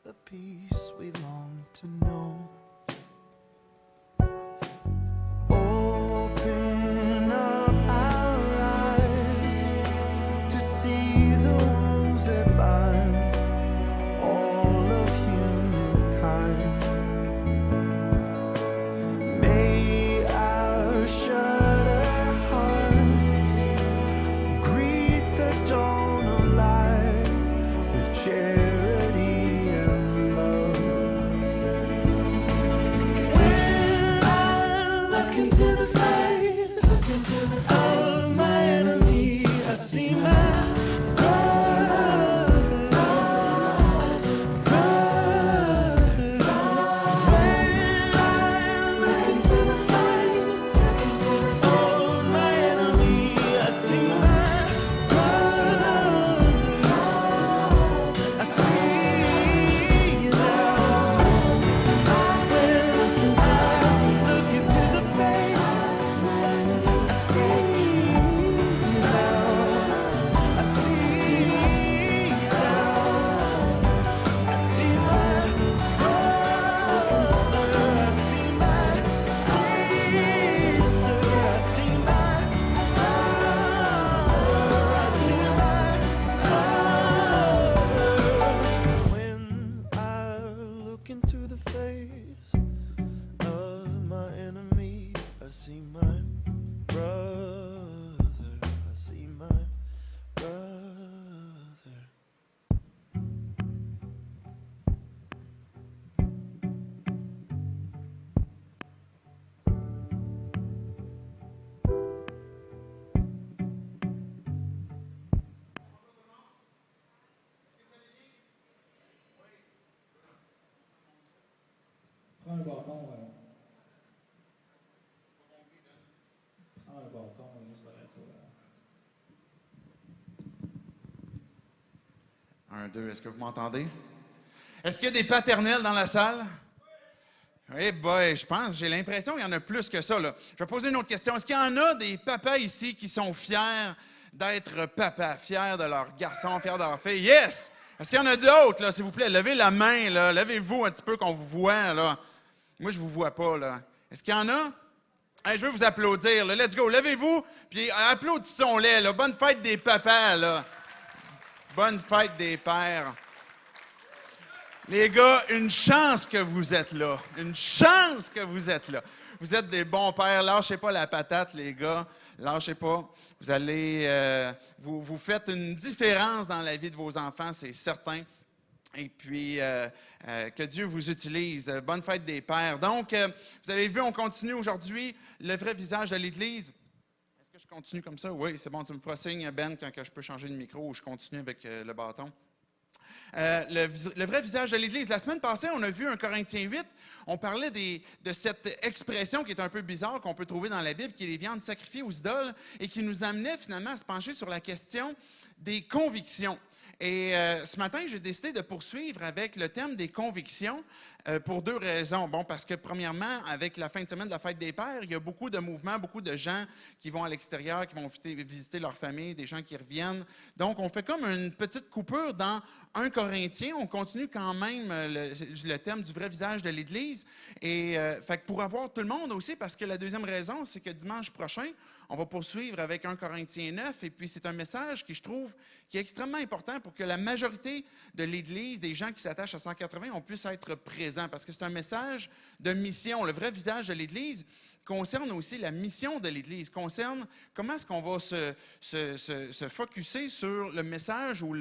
The peace we long to know. Open up our eyes to see the wounds that bind all of humankind. May our shudder hearts greet the dawn of light with charity and love. When I look into the face of my enemy, I see my brother. When I look into the face of my enemy, I see my brother. I see you now. When I look into the face, I see you now. I see you now. I see my brother. I see my sister. I see my father. I see my mother. When I look into the face of my enemy, I see my brother. I see my brother. Prends un bâton, prends un bâton juste derrière toi. Un, deux, est-ce que vous m'entendez? Est-ce qu'il y a des paternels dans la salle? Oui, boy, je pense, j'ai l'impression qu'il y en a plus que ça, là. Je vais poser une autre question. Est-ce qu'il y en a des papas ici qui sont fiers d'être papas, fiers de leur garçon, fiers de leur fille? Yes! Est-ce qu'il y en a d'autres, là, s'il vous plaît? Levez la main, là. Levez-vous un petit peu qu'on vous voit, là. Moi, je vous vois pas, là. Est-ce qu'il y en a? Hey, je veux vous applaudir, là. Let's go. Levez-vous, puis applaudissons-les, là. Bonne fête des papas, là. Bonne fête des pères. Les gars, une chance que vous êtes là. Une chance que vous êtes là. Vous êtes des bons pères. Lâchez pas la patate, les gars. Lâchez pas. Vous allez... vous faites une différence dans la vie de vos enfants, c'est certain. Et puis, que Dieu vous utilise. Bonne fête des pères. Donc, vous avez vu, on continue aujourd'hui le vrai visage de l'Église. Est-ce que je continue comme ça? Oui, c'est bon, tu me feras signe, Ben, quand je peux changer de micro ou je continue avec le bâton. Le vrai visage de l'Église. La semaine passée, on a vu 1 Corinthiens 8. On parlait de cette expression qui est un peu bizarre qu'on peut trouver dans la Bible, qui est les viandes sacrifiées aux idoles, et qui nous amenait finalement à se pencher sur la question des convictions. Et ce matin, j'ai décidé de poursuivre avec le thème des convictions pour deux raisons. Bon, parce que premièrement, avec la fin de semaine de la fête des pères, il y a beaucoup de mouvements, beaucoup de gens qui vont à l'extérieur, qui vont visiter leur famille, des gens qui reviennent. Donc, on fait comme une petite coupure dans 1 Corinthiens. On continue quand même le thème du vrai visage de l'Église. Et fait que pour avoir tout le monde aussi, parce que la deuxième raison, c'est que dimanche prochain, on va poursuivre avec 1 Corinthiens 9, et puis c'est un message qui, je trouve, qui est extrêmement important pour que la majorité de l'Église, des gens qui s'attachent à 180, on puisse être présents, parce que c'est un message de mission. Le vrai visage de l'Église concerne aussi la mission de l'Église, concerne comment est-ce qu'on va se focusser sur le message ou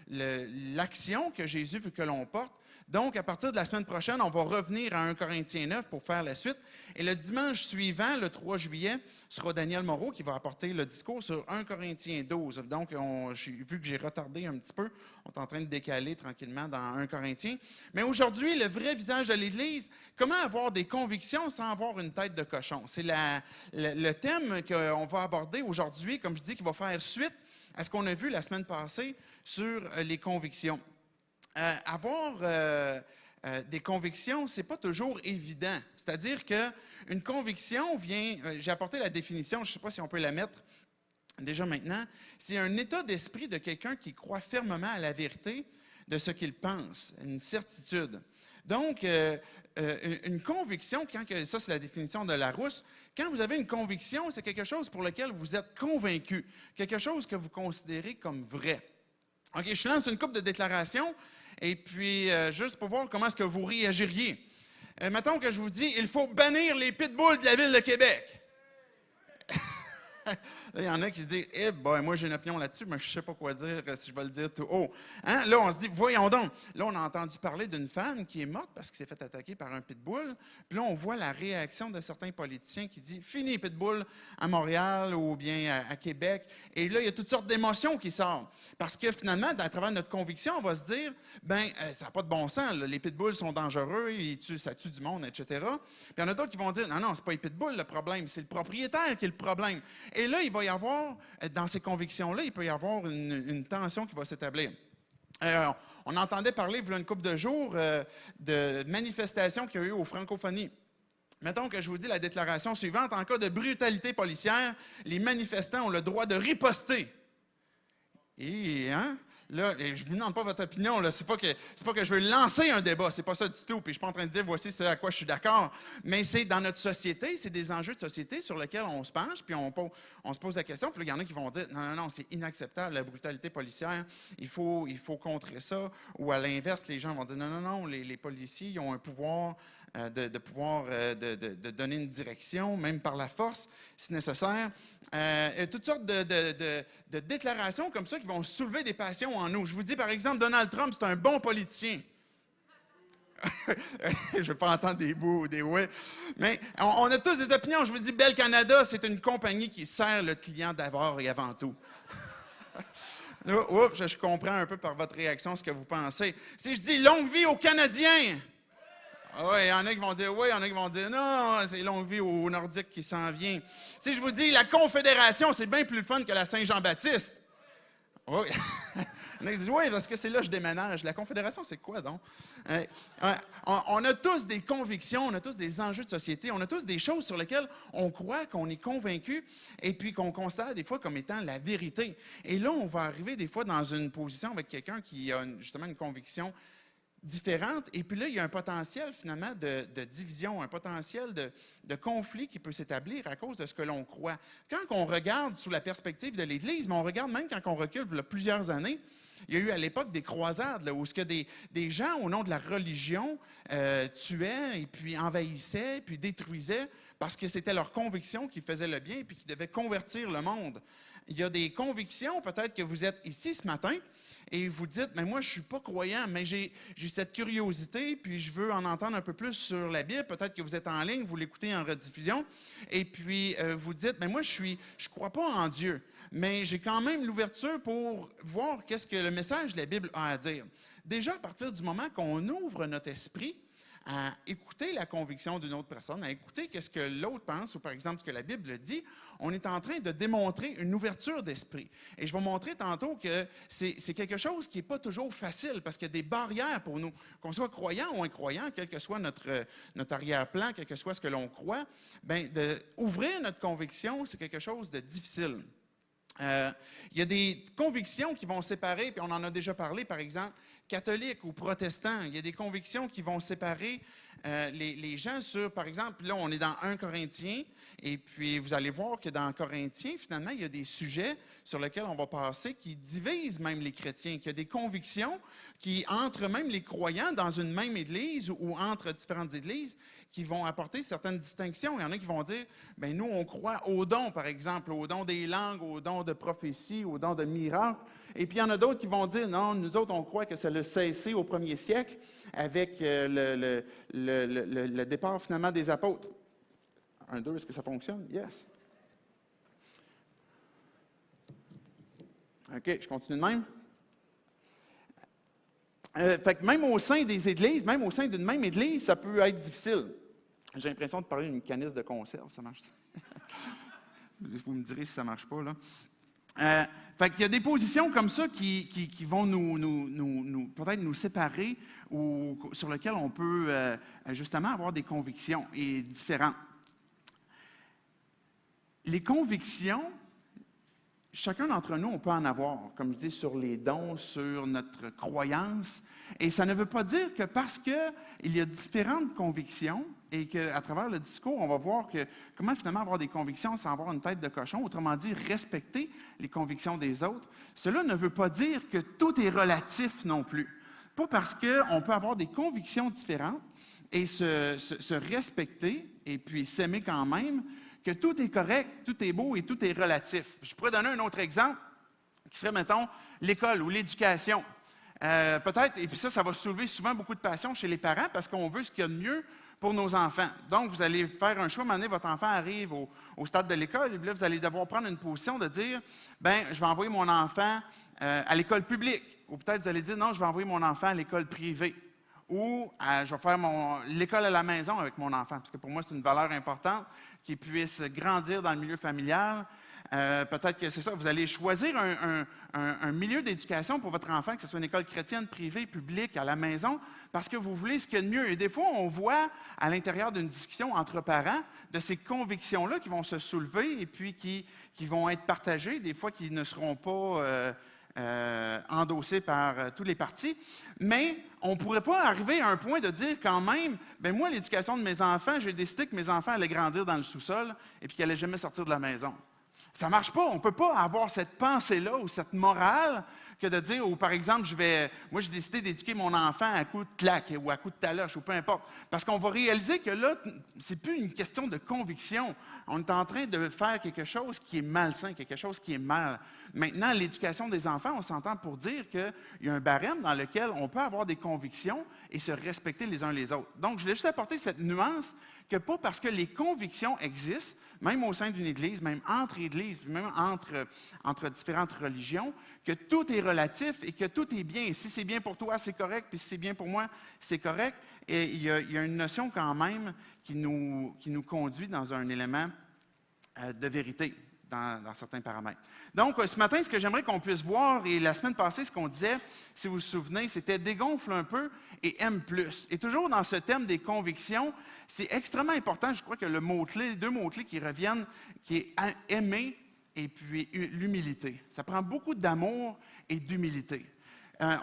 l'action que Jésus veut que l'on porte. Donc, à partir de la semaine prochaine, on va revenir à 1 Corinthiens 9 pour faire la suite. Et le dimanche suivant, le 3 juillet, sera Daniel Moreau qui va apporter le discours sur 1 Corinthiens 12. Donc, vu que j'ai retardé un petit peu, on est en train de décaler tranquillement dans 1 Corinthiens. Mais aujourd'hui, le vrai visage de l'Église, comment avoir des convictions sans avoir une tête de cochon? C'est le thème qu'on va aborder aujourd'hui, comme je dis, qui va faire suite à ce qu'on a vu la semaine passée sur les convictions. Avoir des convictions, ce n'est pas toujours évident. C'est-à-dire qu'une conviction vient... j'ai apporté la définition, je ne sais pas si on peut la mettre. déjà maintenant, c'est un état d'esprit de quelqu'un qui croit fermement à la vérité de ce qu'il pense, une certitude. Donc, une conviction, ça c'est la définition de Larousse, quand vous avez une conviction, c'est quelque chose pour lequel vous êtes convaincu, quelque chose que vous considérez comme vrai. OK, je lance une couple de déclarations, et puis juste pour voir comment est-ce que vous réagiriez. Mettons que je vous dis, il faut bannir les pitbulls de la Ville de Québec. Là, il y en a qui se disent, moi j'ai une opinion là-dessus, mais je ne sais pas quoi dire si je vais le dire tout haut. Hein? Là, on se dit, voyons donc. Là, on a entendu parler d'une femme qui est morte parce qu'elle s'est fait attaquer par un pitbull. Puis là, on voit la réaction de certains politiciens qui disent, fini pitbull à Montréal ou bien à Québec. Et là, il y a toutes sortes d'émotions qui sortent. Parce que finalement, à travers notre conviction, on va se dire, ça n'a pas de bon sens. Là. Les pitbulls sont dangereux, ça tue du monde, etc. Puis il y en a d'autres qui vont dire, non, c'est pas les pitbulls le problème, c'est le propriétaire qui est le problème. Et là, il va y avoir, dans ces convictions-là, il peut y avoir une tension qui va s'établir. On entendait parler, il y a une couple de jours, de manifestations qu'il y a eu aux Francophonies. Mettons que je vous dis la déclaration suivante. En cas de brutalité policière, les manifestants ont le droit de riposter. Et, là, je ne vous demande pas votre opinion, ce n'est pas que je veux lancer un débat, c'est pas ça du tout, puis je ne suis pas en train de dire voici ce à quoi je suis d'accord, mais c'est dans notre société, c'est des enjeux de société sur lesquels on se penche, puis on se pose la question, puis il y en a qui vont dire non, c'est inacceptable, la brutalité policière, il faut contrer ça, ou à l'inverse, les gens vont dire non, les policiers, ils ont un pouvoir de donner une direction, même par la force, si nécessaire. Toutes sortes de déclarations comme ça qui vont soulever des passions en nous. Je vous dis, par exemple, Donald Trump, c'est un bon politicien. Je ne vais pas entendre des bouts ou des ouais. Mais on a tous des opinions. Je vous dis, Bell Canada, c'est une compagnie qui sert le client d'abord et avant tout. Là, oups, je comprends un peu par votre réaction ce que vous pensez. Si je dis longue vie aux Canadiens, oui, il y en a qui vont dire oui, il y en a qui vont dire non, c'est longue vie aux Nordiques qui s'en vient. Si je vous dis la Confédération, c'est bien plus fun que la Saint-Jean-Baptiste. Oui. Il y en a qui disent oui, parce que c'est là que je déménage. La Confédération, c'est quoi donc? On a tous des convictions, on a tous des enjeux de société, on a tous des choses sur lesquelles on croit, qu'on est convaincu, et puis qu'on considère des fois comme étant la vérité. Et là, on va arriver des fois dans une position avec quelqu'un qui a justement une conviction différentes. Et puis là, il y a un potentiel finalement de division, un potentiel de conflit qui peut s'établir à cause de ce que l'on croit. Quand on regarde sous la perspective de l'Église, mais on regarde même quand on recule il y a plusieurs années, il y a eu à l'époque des croisades là, où ce que des gens, au nom de la religion, tuaient et puis envahissaient, et puis détruisaient parce que c'était leur conviction qui faisait le bien et puis qui devait convertir le monde. Il y a des convictions, peut-être que vous êtes ici ce matin, et vous dites, mais moi, je ne suis pas croyant, mais j'ai cette curiosité, puis je veux en entendre un peu plus sur la Bible. Peut-être que vous êtes en ligne, vous l'écoutez en rediffusion, et puis vous dites, mais moi, je ne crois pas en Dieu, mais j'ai quand même l'ouverture pour voir qu'est-ce que le message de la Bible a à dire. Déjà, à partir du moment qu'on ouvre notre esprit à écouter la conviction d'une autre personne, à écouter qu'est-ce que l'autre pense, ou par exemple ce que la Bible dit, on est en train de démontrer une ouverture d'esprit. Et je vais montrer tantôt que c'est quelque chose qui n'est pas toujours facile, parce qu'il y a des barrières pour nous. Qu'on soit croyant ou incroyant, quel que soit notre arrière-plan, quel que soit ce que l'on croit, ouvrir notre conviction, c'est quelque chose de difficile. Il y a des convictions qui vont séparer, puis on en a déjà parlé, par exemple, catholiques ou protestants. Il y a des convictions qui vont séparer les gens sur, par exemple, là, on est dans 1 Corinthiens, et puis vous allez voir que dans Corinthiens, finalement, il y a des sujets sur lesquels on va passer qui divisent même les chrétiens, qu'il y a des convictions qui entrent même les croyants dans une même église ou entre différentes églises qui vont apporter certaines distinctions. Il y en a qui vont dire, bien, nous, on croit aux dons, par exemple, aux dons des langues, aux dons de prophétie, aux dons de miracles. Et puis, il y en a d'autres qui vont dire, non, nous autres, on croit que ça a cessé au 1er siècle avec le départ, finalement, des apôtres. 1, 2, est-ce que ça fonctionne? Yes. OK, je continue de même. Fait que même au sein des églises, même au sein d'une même église, ça peut être difficile. J'ai l'impression de parler d'une canisse de conserve, ça marche. Vous me direz si ça ne marche pas, là. Fait qu'il y a des positions comme ça qui vont peut-être nous séparer ou sur lesquelles on peut justement avoir des convictions et différentes. Les convictions, chacun d'entre nous, on peut en avoir, comme je dis, sur les dons, sur notre croyance. Et ça ne veut pas dire que parce qu'il y a différentes convictions et qu'à travers le discours, on va voir comment finalement avoir des convictions sans avoir une tête de cochon, autrement dit, respecter les convictions des autres. Cela ne veut pas dire que tout est relatif non plus. Pas parce qu'on peut avoir des convictions différentes et se respecter et puis s'aimer quand même, que tout est correct, tout est beau et tout est relatif. Je pourrais donner un autre exemple qui serait, mettons, l'école ou l'éducation. Peut-être, et puis ça va soulever souvent beaucoup de passion chez les parents parce qu'on veut ce qu'il y a de mieux pour nos enfants. Donc, vous allez faire un choix, à un moment donné, votre enfant arrive au stade de l'école, et puis là, vous allez devoir prendre une position de dire, bien, je vais envoyer mon enfant à l'école publique. Ou peut-être vous allez dire, non, je vais envoyer mon enfant à l'école privée. Ou je vais faire l'école à la maison avec mon enfant, parce que pour moi, c'est une valeur importante qu'il puisse grandir dans le milieu familial. Peut-être que c'est ça, vous allez choisir un milieu d'éducation pour votre enfant, que ce soit une école chrétienne, privée, publique, à la maison, parce que vous voulez ce qu'il y a de mieux. Et des fois, on voit à l'intérieur d'une discussion entre parents de ces convictions-là qui vont se soulever et puis qui vont être partagées, des fois qui ne seront pas endossées par tous les partis. Mais on ne pourrait pas arriver à un point de dire quand même, bien moi, l'éducation de mes enfants, j'ai décidé que mes enfants allaient grandir dans le sous-sol et puis qu'ils n'allaient jamais sortir de la maison. Ça ne marche pas. On ne peut pas avoir cette pensée-là ou cette morale que de dire, ou par exemple, moi j'ai décidé d'éduquer mon enfant à coups de claque ou à coups de taloche ou peu importe. Parce qu'on va réaliser que là, ce n'est plus une question de conviction. On est en train de faire quelque chose qui est malsain, quelque chose qui est mal. Maintenant, l'éducation des enfants, on s'entend pour dire qu'il y a un barème dans lequel on peut avoir des convictions et se respecter les uns les autres. Donc, je voulais juste apporter cette nuance que pas parce que les convictions existent, même au sein d'une Église, même entre Églises, puis même entre différentes religions, que tout est relatif et que tout est bien. Si c'est bien pour toi, c'est correct, puis si c'est bien pour moi, c'est correct. Et il y a une notion quand même qui nous conduit dans un élément de vérité dans certains paramètres. Donc, ce matin, ce que j'aimerais qu'on puisse voir, et la semaine passée, ce qu'on disait, si vous vous souvenez, c'était dégonfle un peu et aime plus. Et toujours dans ce thème des convictions, c'est extrêmement important, je crois que le mot-clé, les deux mots-clés qui reviennent, qui est aimer et puis l'humilité. Ça prend beaucoup d'amour et d'humilité.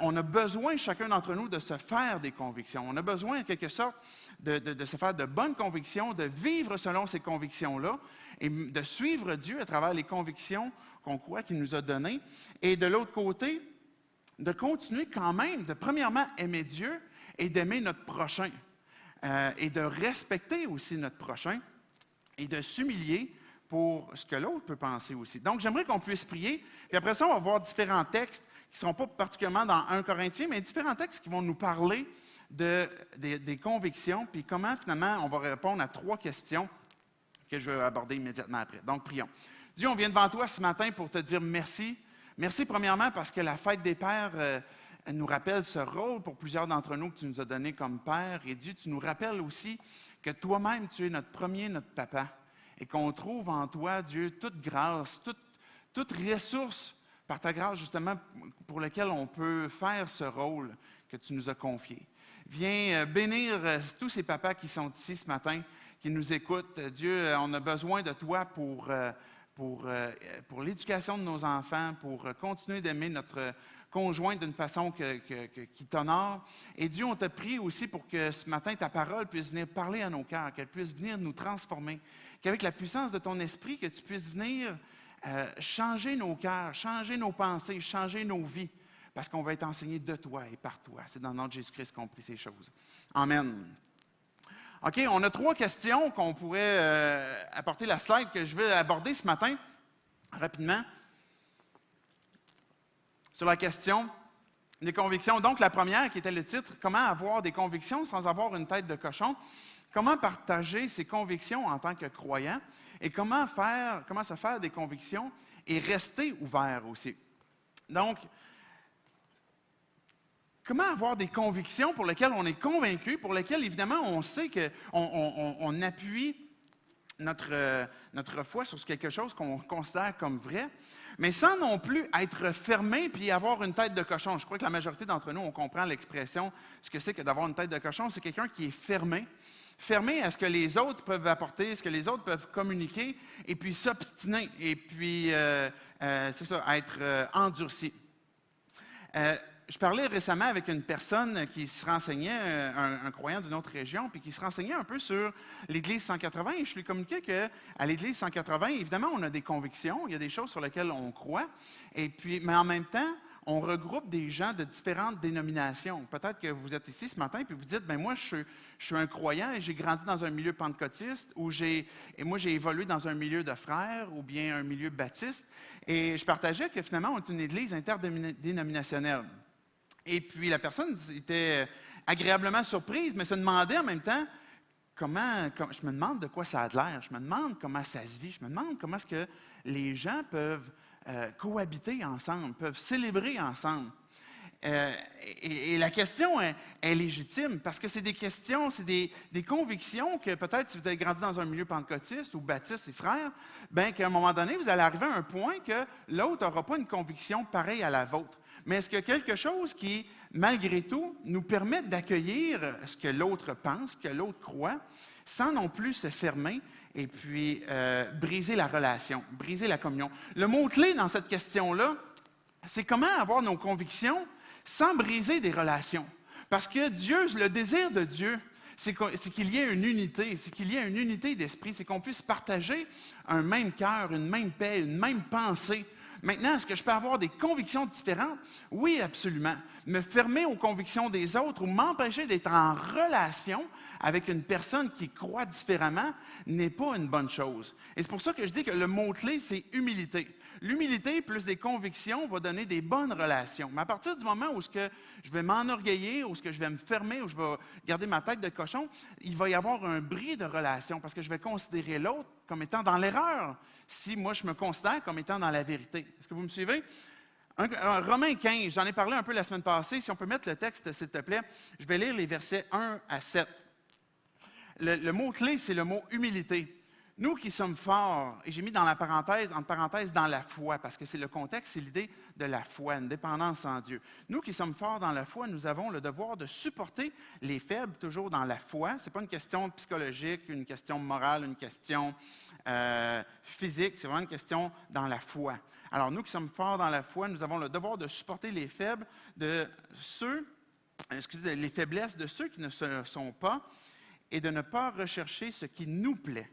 On a besoin, chacun d'entre nous, de se faire des convictions. On a besoin, en quelque sorte, de se faire de bonnes convictions, de vivre selon ces convictions-là et de suivre Dieu à travers les convictions qu'on croit qu'il nous a données. Et de l'autre côté, de continuer quand même, de premièrement aimer Dieu et d'aimer notre prochain. Et de respecter aussi notre prochain et de s'humilier pour ce que l'autre peut penser aussi. Donc, j'aimerais qu'on puisse prier. Puis après ça, on va voir différents textes qui ne seront pas particulièrement dans 1 Corinthiens, mais différents textes qui vont nous parler des convictions, puis comment finalement on va répondre à 3 questions que je vais aborder immédiatement après. Donc, prions. Dieu, on vient devant toi ce matin pour te dire merci. Merci premièrement parce que la fête des pères nous rappelle ce rôle pour plusieurs d'entre nous que tu nous as donné comme père. Et Dieu, tu nous rappelles aussi que toi-même, tu es notre premier, notre papa. Et qu'on trouve en toi, Dieu, toute grâce, toute ressource par ta grâce, justement, pour laquelle on peut faire ce rôle que tu nous as confié. Viens bénir tous ces papas qui sont ici ce matin, qui nous écoutent. Dieu, on a besoin de toi pour l'éducation de nos enfants, pour continuer d'aimer notre conjoint d'une façon qui t'honore. Et Dieu, on te prie aussi pour que ce matin, ta parole puisse venir parler à nos cœurs, qu'elle puisse venir nous transformer, qu'avec la puissance de ton esprit, que tu puisses venir changer nos cœurs, changer nos pensées, changer nos vies, parce qu'on va être enseigné de toi et par toi. C'est dans le nom de Jésus-Christ qu'on prie ces choses. Amen. OK, on a 3 questions qu'on pourrait apporter la slide que je vais aborder ce matin, rapidement, sur la question des convictions. Donc, la première, qui était le titre, « Comment avoir des convictions sans avoir une tête de cochon ?» Comment partager ses convictions en tant que croyant et comment se faire des convictions et rester ouvert aussi. Donc, comment avoir des convictions pour lesquelles on est convaincu, pour lesquelles, évidemment, on sait qu'on appuie notre foi sur quelque chose qu'on considère comme vrai, mais sans non plus être fermé puis avoir une tête de cochon. Je crois que la majorité d'entre nous, on comprend l'expression, ce que c'est que d'avoir une tête de cochon. C'est quelqu'un qui est fermé à ce que les autres peuvent apporter, ce que les autres peuvent communiquer, et puis s'obstiner, et puis c'est ça, être endurci. Je parlais récemment avec une personne qui se renseignait, un croyant d'une autre région, puis qui se renseignait un peu sur l'Église 180. Et je lui communiquais qu'à l'Église 180, évidemment, on a des convictions, il y a des choses sur lesquelles on croit, et puis, mais en même temps, on regroupe des gens de différentes dénominations. Peut-être que vous êtes ici ce matin et vous dites, bien moi, je suis un croyant et j'ai grandi dans un milieu pentecôtiste et moi, j'ai évolué dans un milieu de frères ou bien un milieu baptiste. Et je partageais que finalement, on est une église interdénominationnelle. Et puis, la personne était agréablement surprise, mais se demandait en même temps, je me demande de quoi ça a l'air, je me demande comment ça se vit, je me demande comment est-ce que les gens peuvent cohabiter ensemble, peuvent célébrer ensemble. Et la question est légitime parce que c'est des questions, c'est des convictions que peut-être si vous avez grandi dans un milieu pentecôtiste ou baptiste et frères, bien qu'à un moment donné, vous allez arriver à un point que l'autre n'aura pas une conviction pareille à la vôtre. Mais est-ce qu'il y a quelque chose qui, malgré tout, nous permet d'accueillir ce que l'autre pense, ce que l'autre croit, sans non plus se fermer et puis briser la relation, briser la communion? Le mot-clé dans cette question-là, c'est comment avoir nos convictions sans briser des relations. Parce que Dieu, le désir de Dieu, c'est qu'il y ait une unité, c'est qu'il y ait une unité d'esprit, c'est qu'on puisse partager un même cœur, une même paix, une même pensée. Maintenant, est-ce que je peux avoir des convictions différentes? Oui, absolument. Me fermer aux convictions des autres ou m'empêcher d'être en relation avec une personne qui croit différemment n'est pas une bonne chose. Et c'est pour ça que je dis que le mot-clé, c'est humilité. L'humilité plus des convictions va donner des bonnes relations. Mais à partir du moment où je vais m'enorgueillir, où je vais me fermer, où je vais garder ma tête de cochon, il va y avoir un bris de relation parce que je vais considérer l'autre comme étant dans l'erreur si moi je me considère comme étant dans la vérité. Est-ce que vous me suivez? Romains 15, j'en ai parlé un peu la semaine passée. Si on peut mettre le texte, s'il te plaît, je vais lire les versets 1 à 7. Le mot-clé, c'est le mot humilité. Nous qui sommes forts, et j'ai mis entre parenthèses, dans la foi, parce que c'est le contexte, c'est l'idée de la foi, une dépendance en Dieu. Nous qui sommes forts dans la foi, nous avons le devoir de supporter les faibles toujours dans la foi. Ce n'est pas une question psychologique, une question morale, une question physique, c'est vraiment une question dans la foi. Alors, nous qui sommes forts dans la foi, nous avons le devoir de supporter les faibles les faiblesses de ceux qui ne se sont pas et de ne pas rechercher ce qui nous plaît.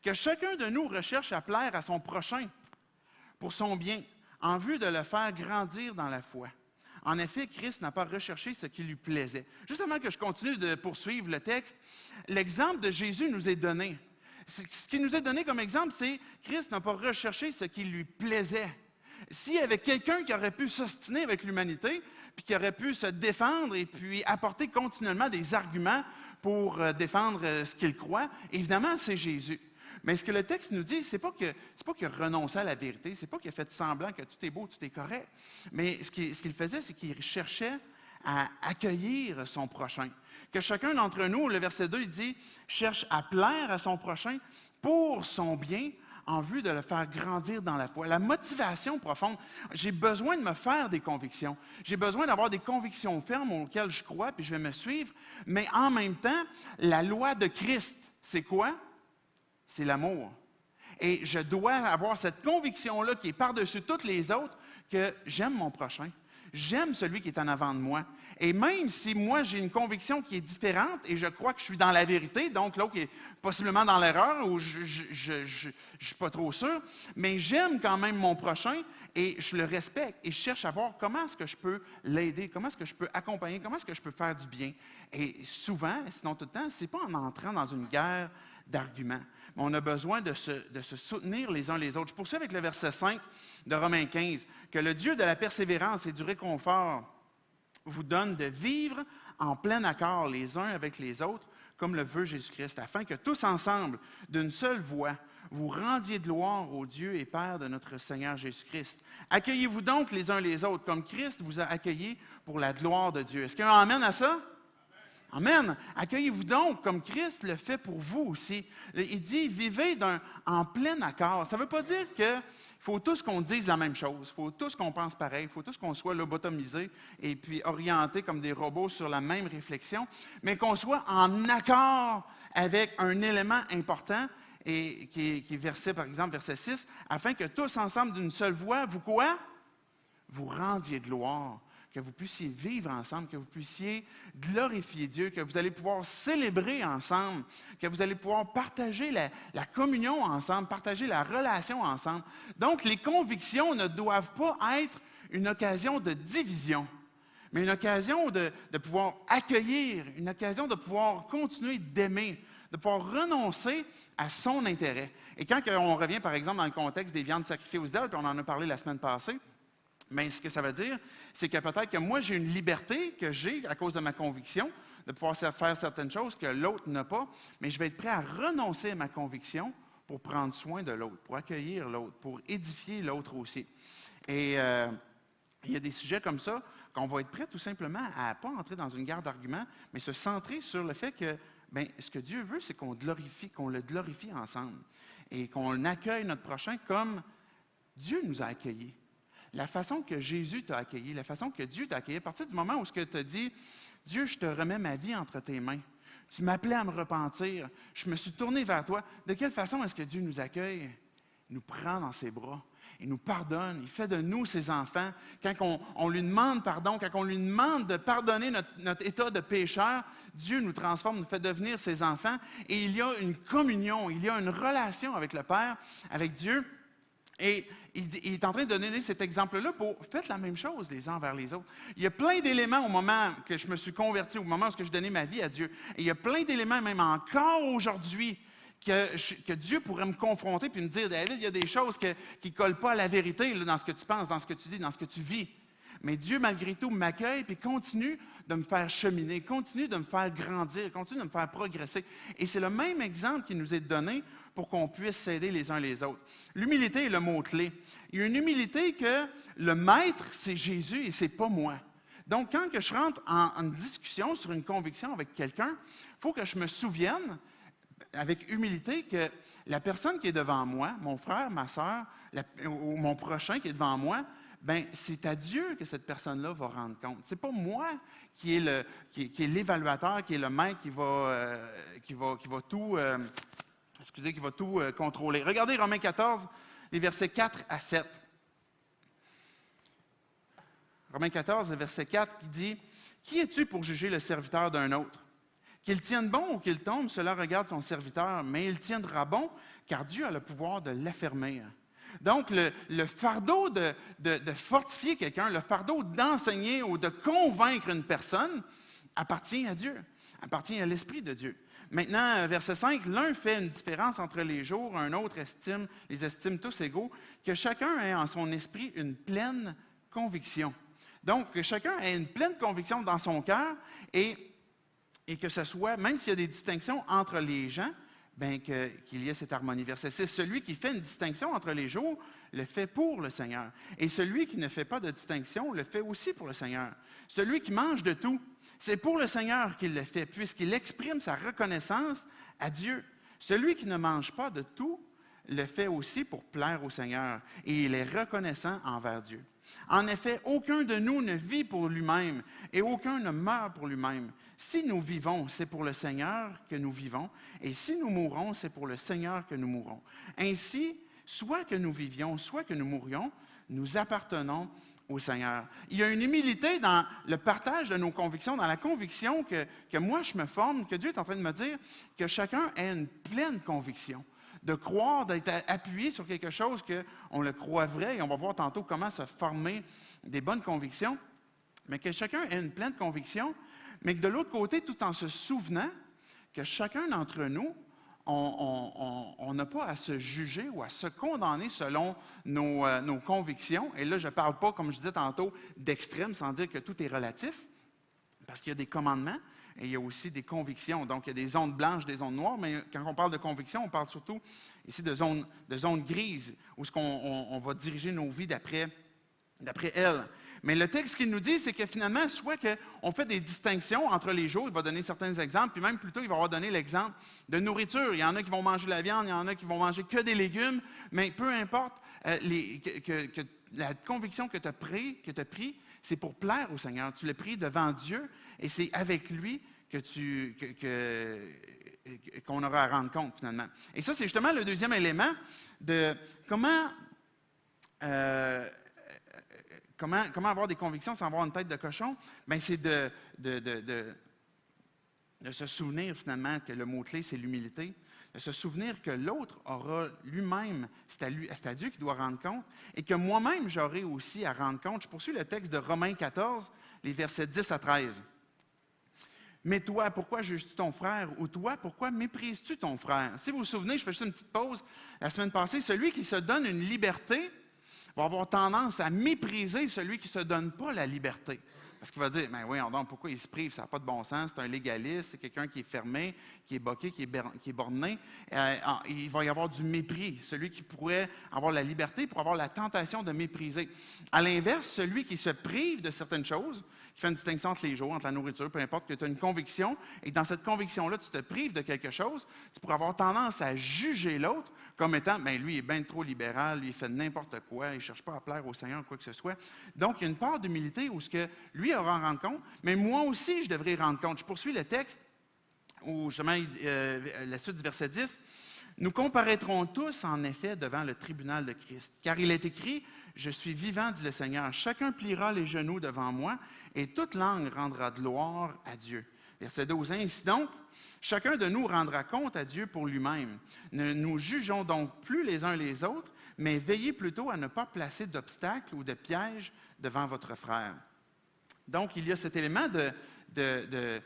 Que chacun de nous recherche à plaire à son prochain pour son bien, en vue de le faire grandir dans la foi. En effet, Christ n'a pas recherché ce qui lui plaisait. Juste avant que je continue de poursuivre le texte, l'exemple de Jésus nous est donné. Ce qui nous est donné comme exemple, c'est Christ n'a pas recherché ce qui lui plaisait. S'il y avait quelqu'un qui aurait pu s'ostiner avec l'humanité, puis qui aurait pu se défendre et puis apporter continuellement des arguments pour défendre ce qu'il croit, évidemment, c'est Jésus. Mais ce que le texte nous dit, ce n'est pas qu'il a renoncé à la vérité, ce n'est pas qu'il a fait semblant que tout est beau, tout est correct. Mais ce qu'il faisait, c'est qu'il cherchait à accueillir son prochain. Que chacun d'entre nous, le verset 2, il dit, cherche à plaire à son prochain pour son bien, en vue de le faire grandir dans la foi. La motivation profonde, j'ai besoin de me faire des convictions. J'ai besoin d'avoir des convictions fermes auxquelles je crois, puis je vais me suivre. Mais en même temps, la loi de Christ, c'est quoi? C'est l'amour. Et je dois avoir cette conviction-là qui est par-dessus toutes les autres, que j'aime mon prochain. J'aime celui qui est en avant de moi. Et même si moi, j'ai une conviction qui est différente et je crois que je suis dans la vérité, donc l'autre est possiblement dans l'erreur ou je ne suis pas trop sûr, mais j'aime quand même mon prochain et je le respecte et je cherche à voir comment est-ce que je peux l'aider, comment est-ce que je peux accompagner, comment est-ce que je peux faire du bien. Et souvent, sinon tout le temps, ce n'est pas en entrant dans une guerre d'arguments. Mais on a besoin de se soutenir les uns les autres. Je poursuis avec le verset 5 de Romains 15, que le Dieu de la persévérance et du réconfort vous donne de vivre en plein accord les uns avec les autres, comme le veut Jésus-Christ, afin que tous ensemble, d'une seule voix, vous rendiez gloire au Dieu et Père de notre Seigneur Jésus-Christ. Accueillez-vous donc les uns les autres, comme Christ vous a accueillis pour la gloire de Dieu. Est-ce qu'il y a un amen à ça? Amen. Accueillez-vous donc comme Christ le fait pour vous aussi. Il dit, vivez en plein accord. Ça ne veut pas dire qu'il faut tous qu'on dise la même chose, il faut tous qu'on pense pareil, il faut tous qu'on soit lobotomisés et puis orientés comme des robots sur la même réflexion, mais qu'on soit en accord avec un élément important qui est verset, par exemple, verset 6, « Afin que tous ensemble d'une seule voix, vous quoi? Vous rendiez gloire, que vous puissiez vivre ensemble, que vous puissiez glorifier Dieu, que vous allez pouvoir célébrer ensemble, que vous allez pouvoir partager la communion ensemble, partager la relation ensemble. » Donc, les convictions ne doivent pas être une occasion de division, mais une occasion de pouvoir accueillir, une occasion de pouvoir continuer d'aimer, de pouvoir renoncer à son intérêt. Et quand on revient, par exemple, dans le contexte des viandes sacrifiées aux idoles, puis on en a parlé la semaine passée, bien, ce que ça veut dire, c'est que peut-être que moi, j'ai une liberté que j'ai à cause de ma conviction, de pouvoir faire certaines choses que l'autre n'a pas, mais je vais être prêt à renoncer à ma conviction pour prendre soin de l'autre, pour accueillir l'autre, pour édifier l'autre aussi. Et il y a des sujets comme ça qu'on va être prêt tout simplement à ne pas entrer dans une guerre d'arguments, mais se centrer sur le fait que bien, ce que Dieu veut, c'est qu'on le glorifie ensemble et qu'on accueille notre prochain comme Dieu nous a accueillis. La façon que Jésus t'a accueilli, la façon que Dieu t'a accueilli, à partir du moment où tu as dit « Dieu, je te remets ma vie entre tes mains. Tu m'appelais à me repentir. Je me suis tourné vers toi. » De quelle façon est-ce que Dieu nous accueille? Il nous prend dans ses bras. Il nous pardonne. Il fait de nous ses enfants. Quand on lui demande pardon, quand on lui demande de pardonner notre état de pécheur, Dieu nous transforme, nous fait devenir ses enfants. Et il y a une communion, il y a une relation avec le Père, avec Dieu. Et il est en train de donner cet exemple-là pour faites la même chose les uns envers les autres. Il y a plein d'éléments au moment que je me suis converti, au moment où je donnais ma vie à Dieu. Et il y a plein d'éléments, même encore aujourd'hui, que Dieu pourrait me confronter puis me dire, David, il y a des choses qui ne collent pas à la vérité là, dans ce que tu penses, dans ce que tu dis, dans ce que tu vis. Mais Dieu, malgré tout, m'accueille puis continue de me faire cheminer, continue de me faire grandir, continue de me faire progresser. Et c'est le même exemple qui nous est donné pour qu'on puisse s'aider les uns les autres. L'humilité est le mot-clé. Il y a une humilité que le maître, c'est Jésus et ce n'est pas moi. Donc, quand que je rentre en discussion sur une conviction avec quelqu'un, il faut que je me souvienne avec humilité que la personne qui est devant moi, mon frère, ma soeur, ou mon prochain qui est devant moi, bien, c'est à Dieu que cette personne-là va rendre compte. Ce n'est pas moi qui est l'évaluateur, qui est le maître qui va tout contrôler. Regardez Romains 14, les versets 4 à 7. Romains 14, le verset 4, qui dit « Qui es-tu pour juger le serviteur d'un autre? Qu'il tienne bon ou qu'il tombe, cela regarde son serviteur, mais il tiendra bon, car Dieu a le pouvoir de l'affermir. » Donc, le fardeau de fortifier quelqu'un, le fardeau d'enseigner ou de convaincre une personne appartient à Dieu, appartient à l'Esprit de Dieu. Maintenant, verset 5, l'un fait une différence entre les jours, un autre les estime tous égaux, que chacun ait en son esprit une pleine conviction. Donc, que chacun ait une pleine conviction dans son cœur et que ce soit, même s'il y a des distinctions entre les gens, bien qu'il y ait cette harmonie. Verset 6, celui qui fait une distinction entre les jours le fait pour le Seigneur. Et celui qui ne fait pas de distinction le fait aussi pour le Seigneur. Celui qui mange de tout, c'est pour le Seigneur qu'il le fait, puisqu'il exprime sa reconnaissance à Dieu. Celui qui ne mange pas de tout le fait aussi pour plaire au Seigneur, et il est reconnaissant envers Dieu. En effet, aucun de nous ne vit pour lui-même, et aucun ne meurt pour lui-même. Si nous vivons, c'est pour le Seigneur que nous vivons, et si nous mourons, c'est pour le Seigneur que nous mourons. Ainsi, soit que nous vivions, soit que nous mourions, nous appartenons au Seigneur. Il y a une humilité dans le partage de nos convictions, dans la conviction que moi je me forme, que Dieu est en train de me dire que chacun ait une pleine conviction, de croire, d'être appuyé sur quelque chose qu'on le croit vrai, et on va voir tantôt comment se former des bonnes convictions, mais que chacun ait une pleine conviction, mais que de l'autre côté, tout en se souvenant que chacun d'entre nous, on n'a pas à se juger ou à se condamner selon nos convictions. Et là, je ne parle pas, comme je disais tantôt, d'extrême, sans dire que tout est relatif, parce qu'il y a des commandements et il y a aussi des convictions. Donc, il y a des zones blanches, des zones noires, mais quand on parle de conviction, on parle surtout ici de zones grises, où on va diriger nos vies d'après elles. Mais le texte qu'il nous dit, c'est que finalement, soit qu'on fait des distinctions entre les jours, il va donner certains exemples, puis même plutôt, il va avoir donné l'exemple de nourriture. Il y en a qui vont manger de la viande, il y en a qui vont manger que des légumes, mais peu importe, la conviction que tu as pris, c'est pour plaire au Seigneur. Tu l'as pris devant Dieu, et c'est avec lui que qu'on aura à rendre compte finalement. Et ça, c'est justement le deuxième élément de comment avoir des convictions sans avoir une tête de cochon. Bien, c'est de se souvenir finalement que le mot-clé, c'est l'humilité. De se souvenir que l'autre aura lui-même, c'est à Dieu qui doit rendre compte, et que moi-même, j'aurai aussi à rendre compte. Je poursuis le texte de Romains 14, les versets 10 à 13. Mais toi, pourquoi juges-tu ton frère? Ou toi, pourquoi méprises-tu ton frère? Si vous vous souvenez, je fais juste une petite pause. La semaine passée, celui qui se donne une liberté va avoir tendance à mépriser celui qui ne se donne pas la liberté. Parce qu'il va dire, mais oui, donc pourquoi il se prive? Ça n'a pas de bon sens, c'est un légaliste, c'est quelqu'un qui est fermé, qui est boqué, qui est borné. Il va y avoir du mépris. Celui qui pourrait avoir la liberté pour avoir la tentation de mépriser. À l'inverse, celui qui se prive de certaines choses, qui fait une distinction entre les jours, entre la nourriture, peu importe, que tu as une conviction, et dans cette conviction-là, tu te prives de quelque chose, tu pourrais avoir tendance à juger l'autre comme étant, bien, lui, il est bien trop libéral, lui, il fait n'importe quoi, il ne cherche pas à plaire au Seigneur, quoi que ce soit. Donc, il y a une part d'humilité où ce que lui aura en rendre compte, mais moi aussi, je devrais rendre compte. Je poursuis le texte, où justement, la suite du verset 10. Nous comparaîtrons tous, en effet, devant le tribunal de Christ. Car il est écrit, « Je suis vivant, dit le Seigneur. Chacun pliera les genoux devant moi, et toute langue rendra gloire à Dieu. » Verset 12. Ainsi donc, chacun de nous rendra compte à Dieu pour lui-même. Ne nous jugeons donc plus les uns les autres, mais veillez plutôt à ne pas placer d'obstacles ou de pièges devant votre frère. Donc, il y a cet élément de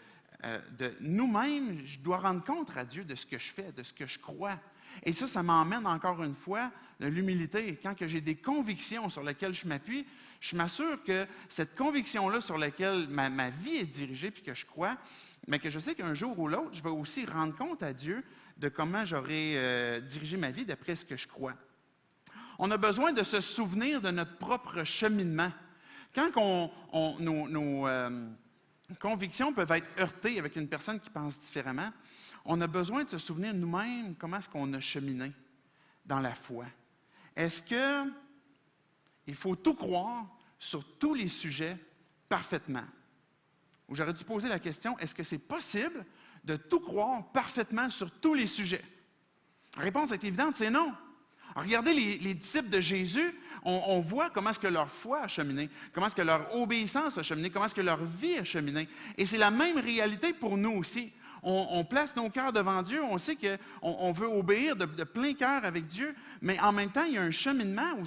nous-mêmes, je dois rendre compte à Dieu de ce que je fais, de ce que je crois. Et ça m'emmène encore une fois de l'humilité. Quand que j'ai des convictions sur lesquelles je m'appuie, je m'assure que cette conviction-là sur laquelle ma vie est dirigée puis que je crois, mais que je sais qu'un jour ou l'autre, je vais aussi rendre compte à Dieu de comment j'aurai dirigé ma vie d'après ce que je crois. On a besoin de se souvenir de notre propre cheminement. Quand nos convictions peuvent être heurtées avec une personne qui pense différemment, on a besoin de se souvenir nous-mêmes comment est-ce qu'on a cheminé dans la foi. Est-ce qu'il faut tout croire sur tous les sujets parfaitement? Ou j'aurais dû poser la question, est-ce que c'est possible de tout croire parfaitement sur tous les sujets? La réponse est évidente, c'est non. Regardez les disciples de Jésus, on voit comment est-ce que leur foi a cheminé, comment est-ce que leur obéissance a cheminé, comment est-ce que leur vie a cheminé. Et c'est la même réalité pour nous aussi. On place nos cœurs devant Dieu, on sait qu'on veut obéir de plein cœur avec Dieu, mais en même temps, il y a un cheminement où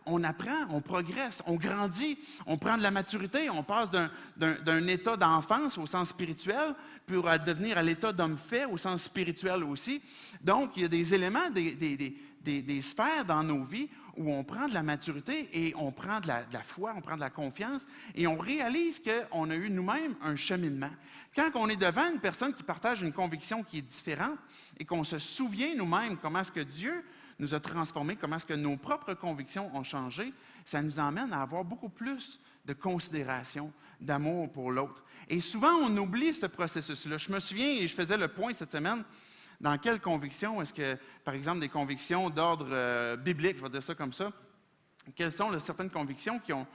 on apprend, on progresse, on grandit, on prend de la maturité, on passe d'un état d'enfance au sens spirituel pour devenir à l'état d'homme fait au sens spirituel aussi. Donc, il y a des éléments, des sphères dans nos vies où on prend de la maturité et on prend de la foi, on prend de la confiance et on réalise qu'on a eu nous-mêmes un cheminement. Quand on est devant une personne qui partage une conviction qui est différente et qu'on se souvient nous-mêmes comment est-ce que Dieu nous a transformés, comment est-ce que nos propres convictions ont changé, ça nous emmène à avoir beaucoup plus de considération, d'amour pour l'autre. Et souvent, on oublie ce processus-là. Je me souviens, et je faisais le point cette semaine, dans quelles convictions est-ce que, par exemple, des convictions d'ordre biblique, je vais dire ça comme ça, quelles sont certaines convictions qui ont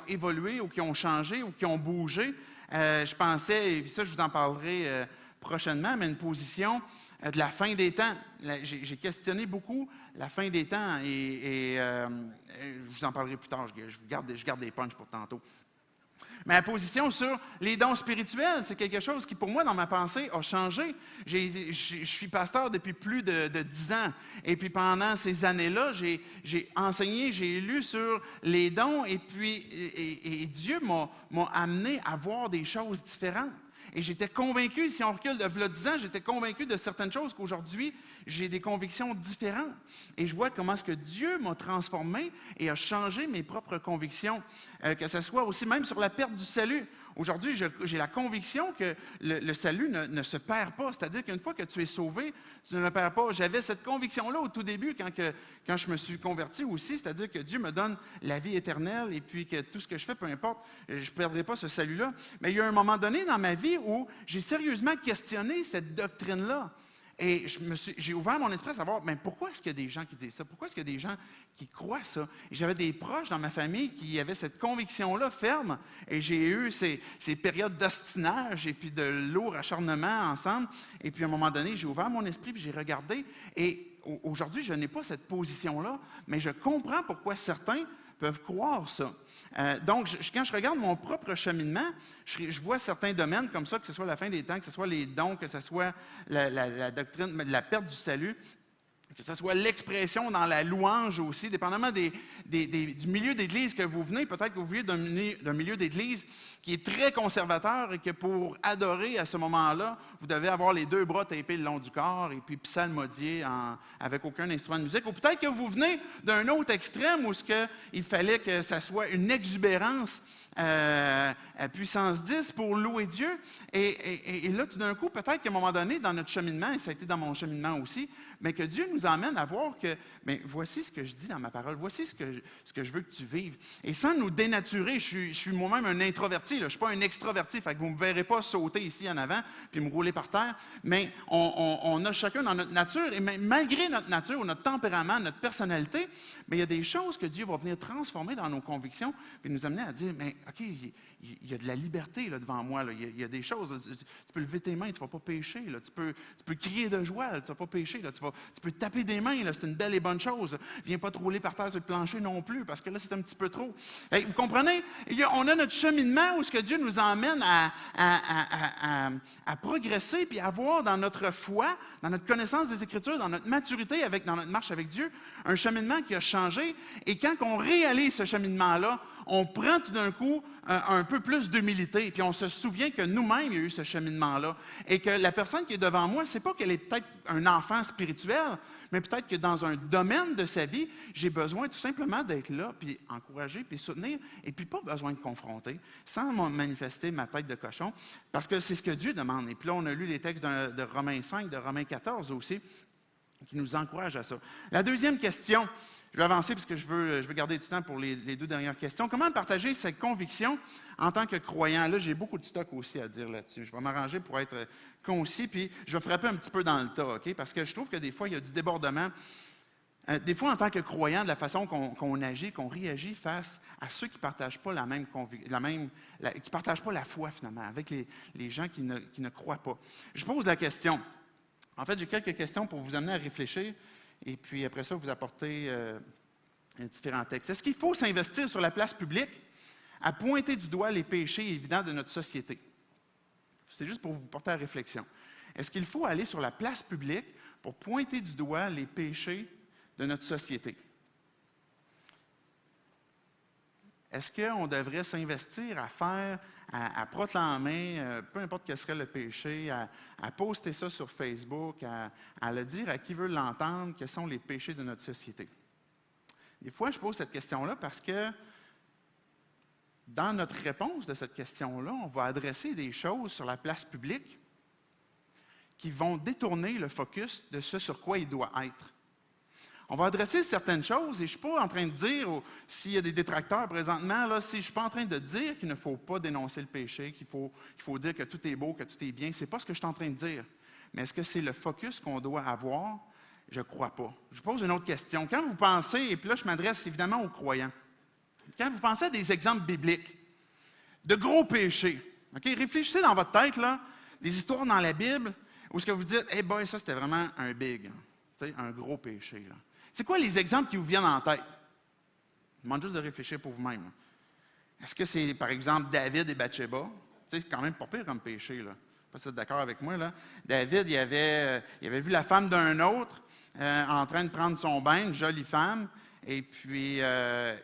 évolué ou qui ont changé ou qui ont bougé? Je pensais, et ça je vous en parlerai prochainement, mais une position de la fin des temps. J'ai questionné beaucoup la fin des temps et je vous en parlerai plus tard, je garde des punchs pour tantôt. Mais la position sur les dons spirituels, c'est quelque chose qui, pour moi, dans ma pensée, a changé. Je suis pasteur depuis plus de 10 ans. Et puis, pendant ces années-là, j'ai enseigné, j'ai lu sur les dons. Et puis, et Dieu m'a amené à voir des choses différentes. Et j'étais convaincu, si on recule de 10 ans, j'étais convaincu de certaines choses qu'aujourd'hui, j'ai des convictions différentes. Et je vois comment est-ce que Dieu m'a transformé et a changé mes propres convictions, que ce soit aussi même sur la perte du salut. Aujourd'hui, j'ai la conviction que le salut ne se perd pas. C'est-à-dire qu'une fois que tu es sauvé, tu ne le perds pas. J'avais cette conviction-là au tout début quand je me suis converti aussi, c'est-à-dire que Dieu me donne la vie éternelle et puis que tout ce que je fais, peu importe, je ne perdrai pas ce salut-là. Mais il y a un moment donné dans ma vie où j'ai sérieusement questionné cette doctrine-là. Et j'ai ouvert mon esprit à savoir, mais pourquoi est-ce qu'il y a des gens qui disent ça? Pourquoi est-ce qu'il y a des gens qui croient ça? Et j'avais des proches dans ma famille qui avaient cette conviction-là ferme. Et j'ai eu ces périodes d'ostinage et puis de lourd acharnement ensemble. Et puis à un moment donné, j'ai ouvert mon esprit puis j'ai regardé. Et aujourd'hui, je n'ai pas cette position-là, mais je comprends pourquoi certains peuvent croire ça. Donc, quand je regarde mon propre cheminement, je vois certains domaines comme ça, que ce soit la fin des temps, que ce soit les dons, que ce soit la doctrine de la perte du salut, que ce soit l'expression dans la louange aussi, dépendamment du milieu d'église que vous venez. Peut-être que vous venez d'un milieu d'église qui est très conservateur et que pour adorer à ce moment-là, vous devez avoir les 2 bras tapés le long du corps et puis psalmodier avec aucun instrument de musique. Ou peut-être que vous venez d'un autre extrême où il fallait que ça soit une exubérance à puissance 10 pour louer Dieu. Et là, tout d'un coup, peut-être qu'à un moment donné, dans notre cheminement, et ça a été dans mon cheminement aussi, mais que Dieu nous emmène à voir que, mais voici ce que je dis dans ma parole, voici ce que je veux que tu vives. Et sans nous dénaturer, je suis moi-même un introverti, là, je ne suis pas un extraverti, fait que vous ne me verrez pas sauter ici en avant puis me rouler par terre, mais on a chacun dans notre nature, et malgré notre nature, notre tempérament, notre personnalité, mais il y a des choses que Dieu va venir transformer dans nos convictions puis nous amener à dire, mais OK, il y a de la liberté là, devant moi. Là. Il y a des choses. Là. Tu peux lever tes mains, tu ne vas pas pécher. Là. Tu peux crier de joie, là, tu ne vas pas pécher. Là. Tu peux taper des mains, c'est une belle et bonne chose. Viens pas te rouler par terre sur le plancher non plus, parce que là, c'est un petit peu trop. Vous comprenez? On a notre cheminement où ce que Dieu nous emmène à progresser puis à avoir dans notre foi, dans notre connaissance des Écritures, dans notre maturité, dans notre marche avec Dieu, un cheminement qui a changé. Et quand on réalise ce cheminement-là, on prend tout d'un coup un peu plus d'humilité, puis on se souvient que nous-mêmes, il y a eu ce cheminement-là, et que la personne qui est devant moi, c'est pas qu'elle est peut-être un enfant spirituel, mais peut-être que dans un domaine de sa vie, j'ai besoin tout simplement d'être là, puis encourager, puis soutenir, et puis pas besoin de confronter, sans manifester ma tête de cochon, parce que c'est ce que Dieu demande. Et puis là, on a lu les textes de Romains 5, de Romains 14 aussi, qui nous encouragent à ça. La deuxième question, je vais avancer parce que je veux garder du temps pour les 2 dernières questions. Comment partager cette conviction en tant que croyant? Là, j'ai beaucoup de stock aussi à dire là-dessus. Je vais m'arranger pour être concis, puis je vais frapper un petit peu dans le tas, OK? Parce que je trouve que des fois, il y a du débordement. Des fois, en tant que croyant, de la façon qu'on agit, qu'on réagit face à ceux qui ne partagent pas qui partagent pas la foi, finalement, avec les gens qui ne croient pas. Je pose la question. En fait, j'ai quelques questions pour vous amener à réfléchir. Et puis, après ça, vous apportez différents textes. Est-ce qu'il faut s'investir sur la place publique à pointer du doigt les péchés évidents de notre société? C'est juste pour vous porter à réflexion. Est-ce qu'il faut aller sur la place publique pour pointer du doigt les péchés de notre société? Est-ce qu'on devrait s'investir à faire, à proclamer, peu importe quel serait le péché, à poster ça sur Facebook, à le dire à qui veut l'entendre, quels sont les péchés de notre société? Des fois, je pose cette question-là parce que dans notre réponse de cette question-là, on va adresser des choses sur la place publique qui vont détourner le focus de ce sur quoi il doit être. On va adresser certaines choses et je ne suis pas en train de dire, s'il y a des détracteurs présentement, là, si je ne suis pas en train de dire qu'il ne faut pas dénoncer le péché, qu'il faut dire que tout est beau, que tout est bien. Ce n'est pas ce que je suis en train de dire. Mais est-ce que c'est le focus qu'on doit avoir? Je ne crois pas. Je pose une autre question. Quand vous pensez, et puis là, je m'adresse évidemment aux croyants, quand vous pensez à des exemples bibliques de gros péchés, okay, réfléchissez dans votre tête, là, des histoires dans la Bible où ce que vous dites, « Hey boy, ça c'était vraiment un big, un gros péché. » Là. C'est quoi les exemples qui vous viennent en tête? Je demande juste de réfléchir pour vous-même. Est-ce que c'est, par exemple, David et Bathsheba? C'est quand même pas pire comme péché. Là. Pas si vous êtes d'accord avec moi. Là. David, il avait vu la femme d'un autre en train de prendre son bain, une jolie femme, et puis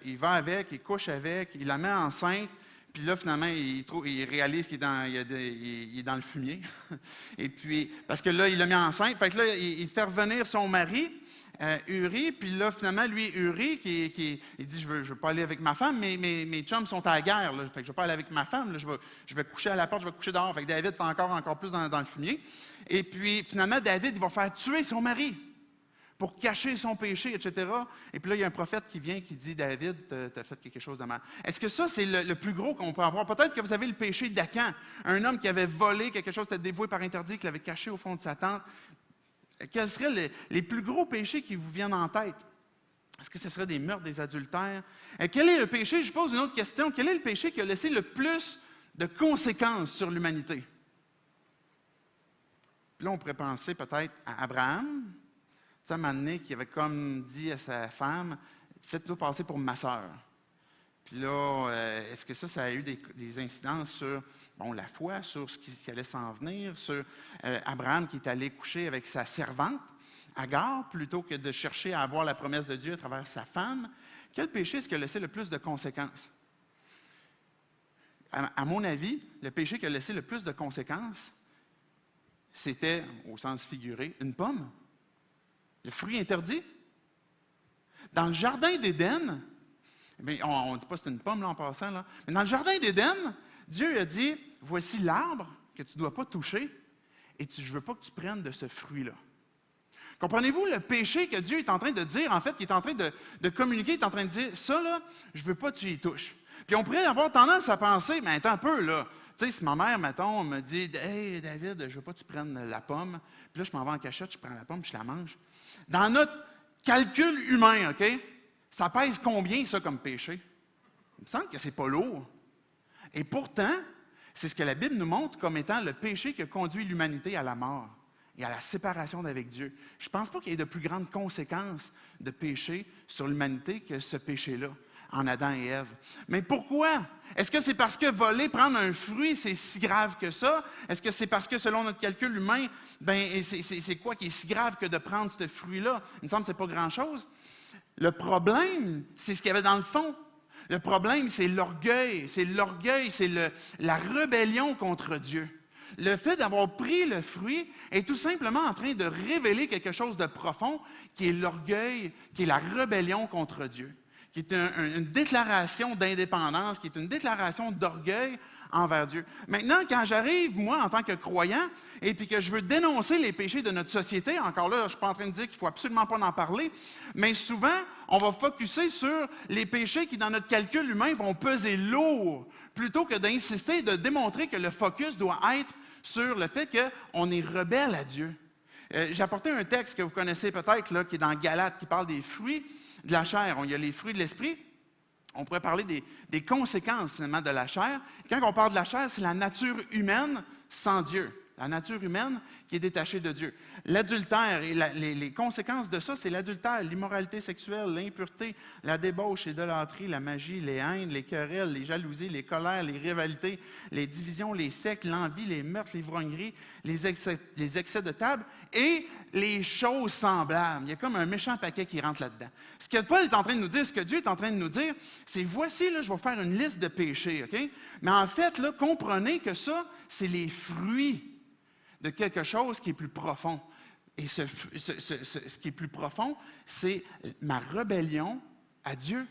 il va avec, il couche avec, il la met enceinte, puis là, finalement, il réalise qu'il est dans le fumier. Et puis, parce que là, il l'a mis enceinte, fait que là, il fait revenir son mari, Uri, puis là, finalement, lui, Uri, il dit, je veux pas aller avec ma femme, mais mes chums sont à la guerre, là, fait que je ne vais pas aller avec ma femme, là, je vais coucher à la porte, je vais coucher dehors. Fait que David est encore plus dans le fumier. Et puis, finalement, David, il va faire tuer son mari pour cacher son péché, etc. Et puis là, il y a un prophète qui vient qui dit, David, tu as fait quelque chose de mal. Est-ce que ça, c'est le plus gros qu'on peut avoir? Peut-être que vous avez le péché d'Acan, un homme qui avait volé quelque chose, qui était dévoué par interdit, qui l'avait caché au fond de sa tente. quels seraient les plus gros péchés qui vous viennent en tête? Est-ce que ce serait des meurtres, des adultères? Quel est le péché? Je pose une autre question. Quel est le péché qui a laissé le plus de conséquences sur l'humanité? Puis là, on pourrait penser peut-être à Abraham. Tu sais, à un moment donné, qui avait comme dit à sa femme, « Faites-toi passer pour ma sœur. » Puis là, est-ce que ça a eu des incidences sur la foi, sur ce qui allait s'en venir, sur Abraham qui est allé coucher avec sa servante, Agar, plutôt que de chercher à avoir la promesse de Dieu à travers sa femme? Quel péché est-ce qui a laissé le plus de conséquences? À mon avis, le péché qui a laissé le plus de conséquences, c'était, au sens figuré, une pomme. Le fruit interdit. Dans le jardin d'Éden, mais on ne dit pas que c'est une pomme là, en passant, là, mais dans le jardin d'Éden, Dieu a dit, voici l'arbre que tu ne dois pas toucher et je ne veux pas que tu prennes de ce fruit-là. Comprenez-vous le péché que Dieu est en train de dire, en fait, qu'il est en train de communiquer, il est en train de dire, ça là, je ne veux pas que tu y touches. Puis on pourrait avoir tendance à penser, mais attends un peu là, tu sais, si ma mère, mettons, me dit, hey David, je ne veux pas que tu prennes la pomme, puis là je m'en vais en cachette, je prends la pomme, je la mange. Dans notre calcul humain, OK, ça pèse combien ça comme péché? Il me semble que c'est pas lourd. Et pourtant, c'est ce que la Bible nous montre comme étant le péché qui a conduit l'humanité à la mort et à la séparation d'avec Dieu. Je ne pense pas qu'il y ait de plus grandes conséquences de péché sur l'humanité que ce péché-là, en Adam et Ève. Mais pourquoi? Est-ce que c'est parce que voler, prendre un fruit, c'est si grave que ça? Est-ce que c'est parce que, selon notre calcul humain, c'est quoi qui est si grave que de prendre ce fruit-là? Il me semble que ce n'est pas grand-chose. Le problème, c'est ce qu'il y avait dans le fond. Le problème, c'est l'orgueil. C'est l'orgueil, c'est la rébellion contre Dieu. Le fait d'avoir pris le fruit est tout simplement en train de révéler quelque chose de profond, qui est l'orgueil, qui est la rébellion contre Dieu, qui est une déclaration d'indépendance, qui est une déclaration d'orgueil envers Dieu. Maintenant, quand j'arrive, moi, en tant que croyant, et puis que je veux dénoncer les péchés de notre société, encore là, je ne suis pas en train de dire qu'il ne faut absolument pas en parler, mais souvent, on va focusser sur les péchés qui, dans notre calcul humain, vont peser lourd, plutôt que d'insister et de démontrer que le focus doit être sur le fait qu'on est rebelle à Dieu. J'ai apporté un texte que vous connaissez peut-être, là, qui est dans Galates, qui parle des fruits de la chair. Il y a les fruits de l'esprit. On pourrait parler des conséquences, finalement, de la chair. Quand on parle de la chair, c'est la nature humaine sans Dieu. La nature humaine qui est détachée de Dieu. L'adultère et les conséquences de ça, c'est l'adultère, l'immoralité sexuelle, l'impureté, la débauche, l'idolâtrie, la magie, les haines, les querelles, les jalousies, les colères, les rivalités, les divisions, les sectes, l'envie, les meurtres, l'ivrognerie, les excès de table et les choses semblables. Il y a comme un méchant paquet qui rentre là-dedans. Ce que Paul est en train de nous dire, ce que Dieu est en train de nous dire, c'est voici, là, je vais faire une liste de péchés, OK? Mais en fait, là, comprenez que ça, c'est les fruits de quelque chose qui est plus profond. Et ce qui est plus profond, c'est ma rébellion à Dieu.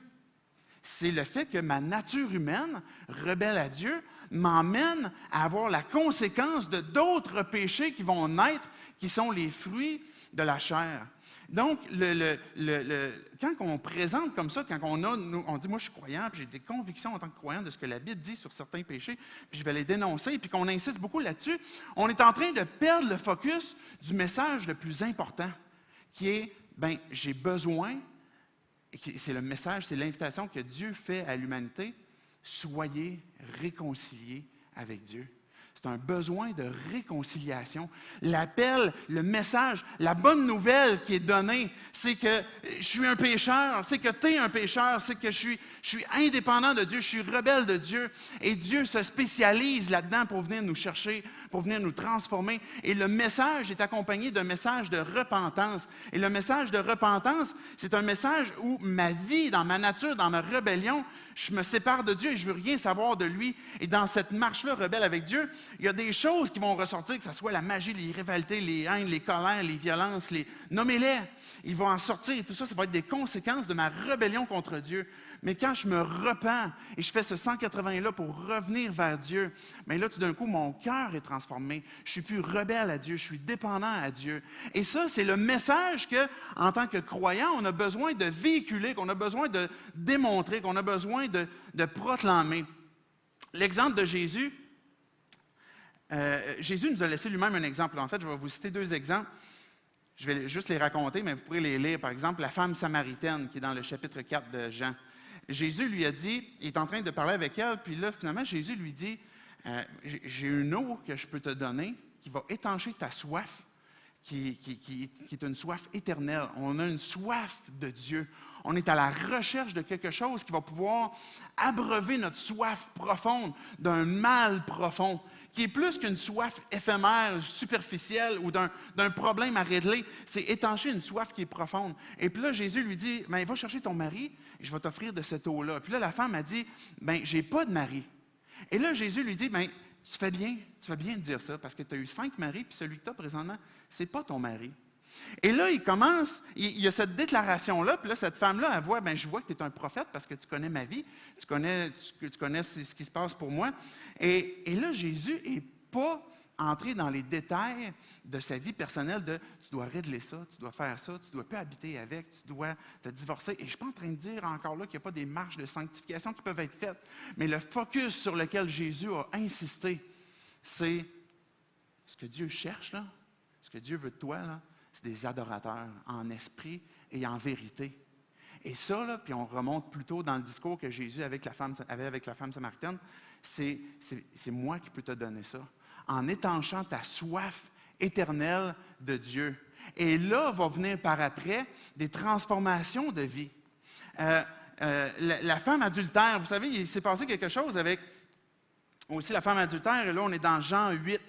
C'est le fait que ma nature humaine, rebelle à Dieu, m'emmène à avoir la conséquence de d'autres péchés qui vont naître, qui sont les fruits de la chair. Donc, quand on présente comme ça, quand on dit « moi je suis croyant, puis j'ai des convictions en tant que croyant de ce que la Bible dit sur certains péchés, puis je vais les dénoncer », puis qu'on insiste beaucoup là-dessus, on est en train de perdre le focus du message le plus important, qui est « j'ai besoin », c'est le message, c'est l'invitation que Dieu fait à l'humanité, « soyez réconciliés avec Dieu ». C'est un besoin de réconciliation. L'appel, le message, la bonne nouvelle qui est donnée, c'est que je suis un pécheur, c'est que tu es un pécheur, c'est que je suis indépendant de Dieu, je suis rebelle de Dieu. Et Dieu se spécialise là-dedans pour venir nous chercher, pour venir nous transformer. Et le message est accompagné d'un message de repentance. Et le message de repentance, c'est un message où ma vie, dans ma nature, dans ma rébellion, je me sépare de Dieu et je ne veux rien savoir de lui. Et dans cette marche-là, rebelle avec Dieu, il y a des choses qui vont ressortir, que ce soit la magie, les rivalités, les haines, les colères, les violences, nommez-les. Ils vont en sortir et tout ça, ça va être des conséquences de ma rébellion contre Dieu. Mais quand je me repens et je fais ce 180-là pour revenir vers Dieu, bien là, tout d'un coup, mon cœur est transformé. Je suis plus rebelle à Dieu, je suis dépendant à Dieu. Et ça, c'est le message qu'en tant que croyant, on a besoin de véhiculer, qu'on a besoin de démontrer, qu'on a besoin de proclamer. L'exemple de Jésus, Jésus nous a laissé lui-même un exemple. En fait, je vais vous citer deux exemples. Je vais juste les raconter, mais vous pourrez les lire. Par exemple, la femme samaritaine qui est dans le chapitre 4 de Jean. Jésus lui a dit, il est en train de parler avec elle, puis là, finalement, Jésus lui dit, j'ai une eau que je peux te donner qui va étancher ta soif, qui est une soif éternelle. On a une soif de Dieu. On est à la recherche de quelque chose qui va pouvoir abreuver notre soif profonde d'un mal profond, qui est plus qu'une soif éphémère, superficielle ou d'un problème à régler. C'est étancher une soif qui est profonde. Et puis là, Jésus lui dit, ben, va chercher ton mari et je vais t'offrir de cette eau-là. Puis là, la femme a dit, ben, j'ai pas de mari. Et là, Jésus lui dit, ben, tu fais bien de dire ça, parce que tu as eu 5 maris, puis celui que tu as présentement, c'est pas ton mari. Et là, il y a cette déclaration-là, puis là, cette femme-là, elle voit, ben, je vois que tu es un prophète parce que tu connais ma vie, tu connais ce qui se passe pour moi. Et là, Jésus n'est pas entré dans les détails de sa vie personnelle de tu dois régler ça, tu dois faire ça, tu ne dois pas habiter avec, tu dois te divorcer. Et je ne suis pas en train de dire encore là qu'il n'y a pas des marches de sanctification qui peuvent être faites. Mais le focus sur lequel Jésus a insisté, c'est ce que Dieu cherche, là, ce que Dieu veut de toi, là, c'est des adorateurs en esprit et en vérité. Et ça, là, puis on remonte plutôt dans le discours que Jésus avait avec la femme samaritaine, c'est moi qui peux te donner ça, en étanchant ta soif éternelle de Dieu. Et là, va venir par après des transformations de vie. La femme adultère, vous savez, il s'est passé quelque chose avec aussi la femme adultère, et là, on est dans Jean 8.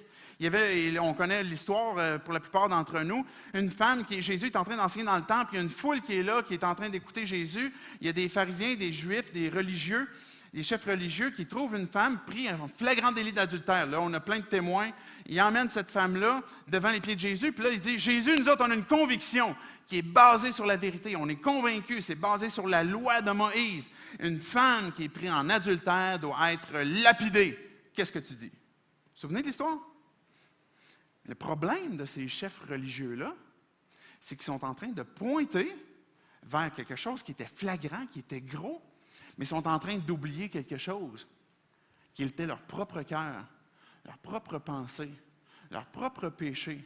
On connaît l'histoire pour la plupart d'entre nous, une femme Jésus est en train d'enseigner dans le temple, il y a une foule qui est là, qui est en train d'écouter Jésus, il y a des pharisiens, des juifs, des religieux, des chefs religieux qui trouvent une femme prise en flagrant délit d'adultère. Là, on a plein de témoins. Ils emmènent cette femme-là devant les pieds de Jésus, puis là, il dit, Jésus, nous autres, on a une conviction qui est basée sur la vérité. On est convaincus, c'est basé sur la loi de Moïse. Une femme qui est prise en adultère doit être lapidée. Qu'est-ce que tu dis? Vous vous souvenez de l'histoire? Le problème de ces chefs religieux-là, c'est qu'ils sont en train de pointer vers quelque chose qui était flagrant, qui était gros, mais ils sont en train d'oublier quelque chose, qui était leur propre cœur, leur propre pensée, leur propre péché.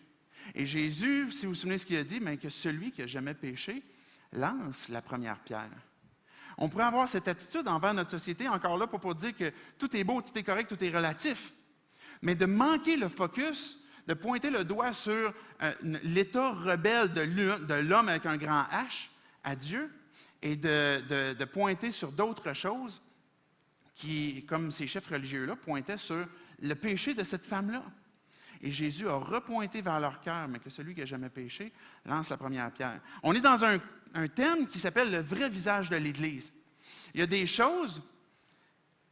Et Jésus, si vous vous souvenez ce qu'il a dit, bien, que celui qui n'a jamais péché lance la première pierre. On pourrait avoir cette attitude envers notre société, encore là, pour dire que tout est beau, tout est correct, tout est relatif, mais de manquer le focus, de pointer le doigt sur l'état rebelle de l'homme avec un grand H à Dieu et de pointer sur d'autres choses qui, comme ces chefs religieux-là, pointaient sur le péché de cette femme-là. Et Jésus a repointé vers leur cœur, mais que celui qui n'a jamais péché lance la première pierre. On est dans un thème qui s'appelle le vrai visage de l'Église. Il y a des choses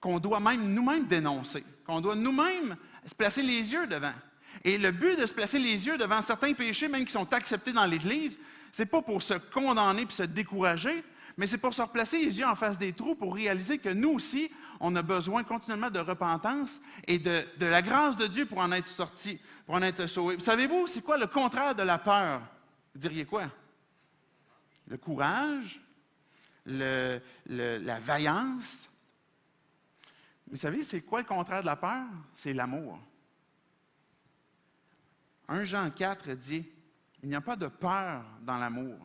qu'on doit même nous-mêmes dénoncer, qu'on doit nous-mêmes se placer les yeux devant. Et le but de se placer les yeux devant certains péchés, même qui sont acceptés dans l'Église, c'est pas pour se condamner et se décourager, mais c'est pour se replacer les yeux en face des trous pour réaliser que nous aussi, on a besoin continuellement de repentance et de la grâce de Dieu pour en être sortis, pour en être sauvés. Savez-vous, c'est quoi le contraire de la peur? Vous diriez quoi? Le courage, la vaillance. Mais vous savez, c'est quoi le contraire de la peur? C'est l'amour. 1 Jean 4 dit, il n'y a pas de peur dans l'amour.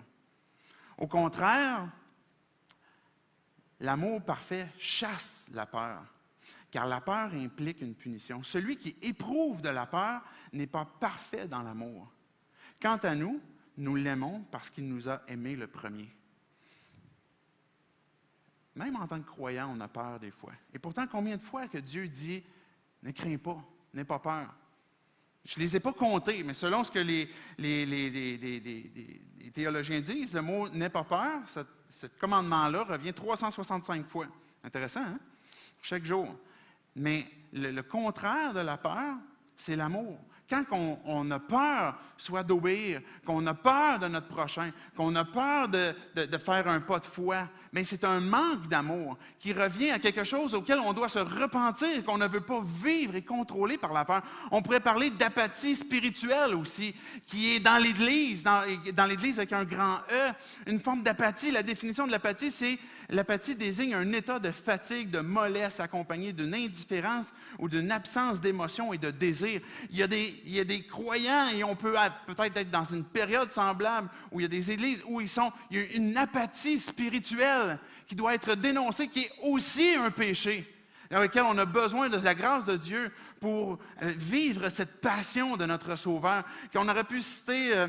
Au contraire, l'amour parfait chasse la peur, car la peur implique une punition. Celui qui éprouve de la peur n'est pas parfait dans l'amour. Quant à nous, nous l'aimons parce qu'il nous a aimés le premier. Même en tant que croyant, on a peur des fois. Et pourtant, combien de fois que Dieu dit, ne crains pas, n'aie pas peur. Je ne les ai pas comptés, mais selon ce que les théologiens disent, le mot « n'aie pas peur », ce commandement-là revient 365 fois. Intéressant, hein? Chaque jour. Mais le contraire de la peur, c'est l'amour. Quand on a peur, soit d'obéir, qu'on a peur de notre prochain, qu'on a peur de faire un pas de foi, bien, c'est un manque d'amour qui revient à quelque chose auquel on doit se repentir, qu'on ne veut pas vivre et contrôler par la peur. On pourrait parler d'apathie spirituelle aussi, qui est dans l'Église, dans l'Église avec un grand E, une forme d'apathie. La définition de l'apathie, c'est L'apathie désigne un état de fatigue, de mollesse accompagné d'une indifférence ou d'une absence d'émotion et de désir. Il y a des croyants et on peut peut-être être dans une période semblable où il y a des églises où il y a une apathie spirituelle qui doit être dénoncée, qui est aussi un péché, dans lequel on a besoin de la grâce de Dieu pour vivre cette passion de notre Sauveur. On aurait pu citer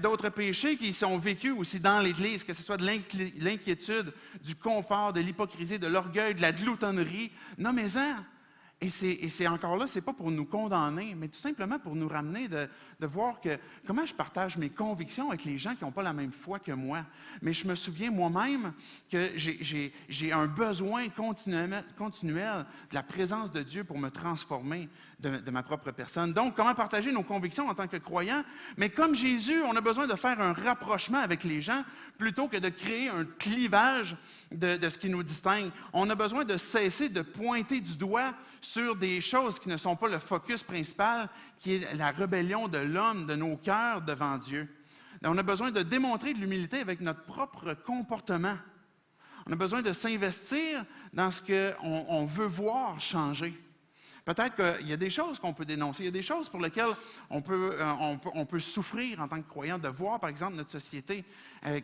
d'autres péchés qui sont vécus aussi dans l'Église, que ce soit de l'inquiétude, du confort, de l'hypocrisie, de l'orgueil, de la gloutonnerie. Nommez-en. Et c'est encore là, ce n'est pas pour nous condamner, mais tout simplement pour nous ramener de voir comment je partage mes convictions avec les gens qui n'ont pas la même foi que moi. Mais je me souviens moi-même que j'ai un besoin continuel de la présence de Dieu pour me transformer de ma propre personne. Donc, comment partager nos convictions en tant que croyants? Mais comme Jésus, on a besoin de faire un rapprochement avec les gens plutôt que de créer un clivage de ce qui nous distingue. On a besoin de cesser de pointer du doigt sur des choses qui ne sont pas le focus principal, qui est la rébellion de l'homme, de nos cœurs devant Dieu. On a besoin de démontrer de l'humilité avec notre propre comportement. On a besoin de s'investir dans ce qu'on veut voir changer. Peut-être qu'il y a des choses qu'on peut dénoncer, il y a des choses pour lesquelles on peut souffrir en tant que croyant, de voir, par exemple, notre société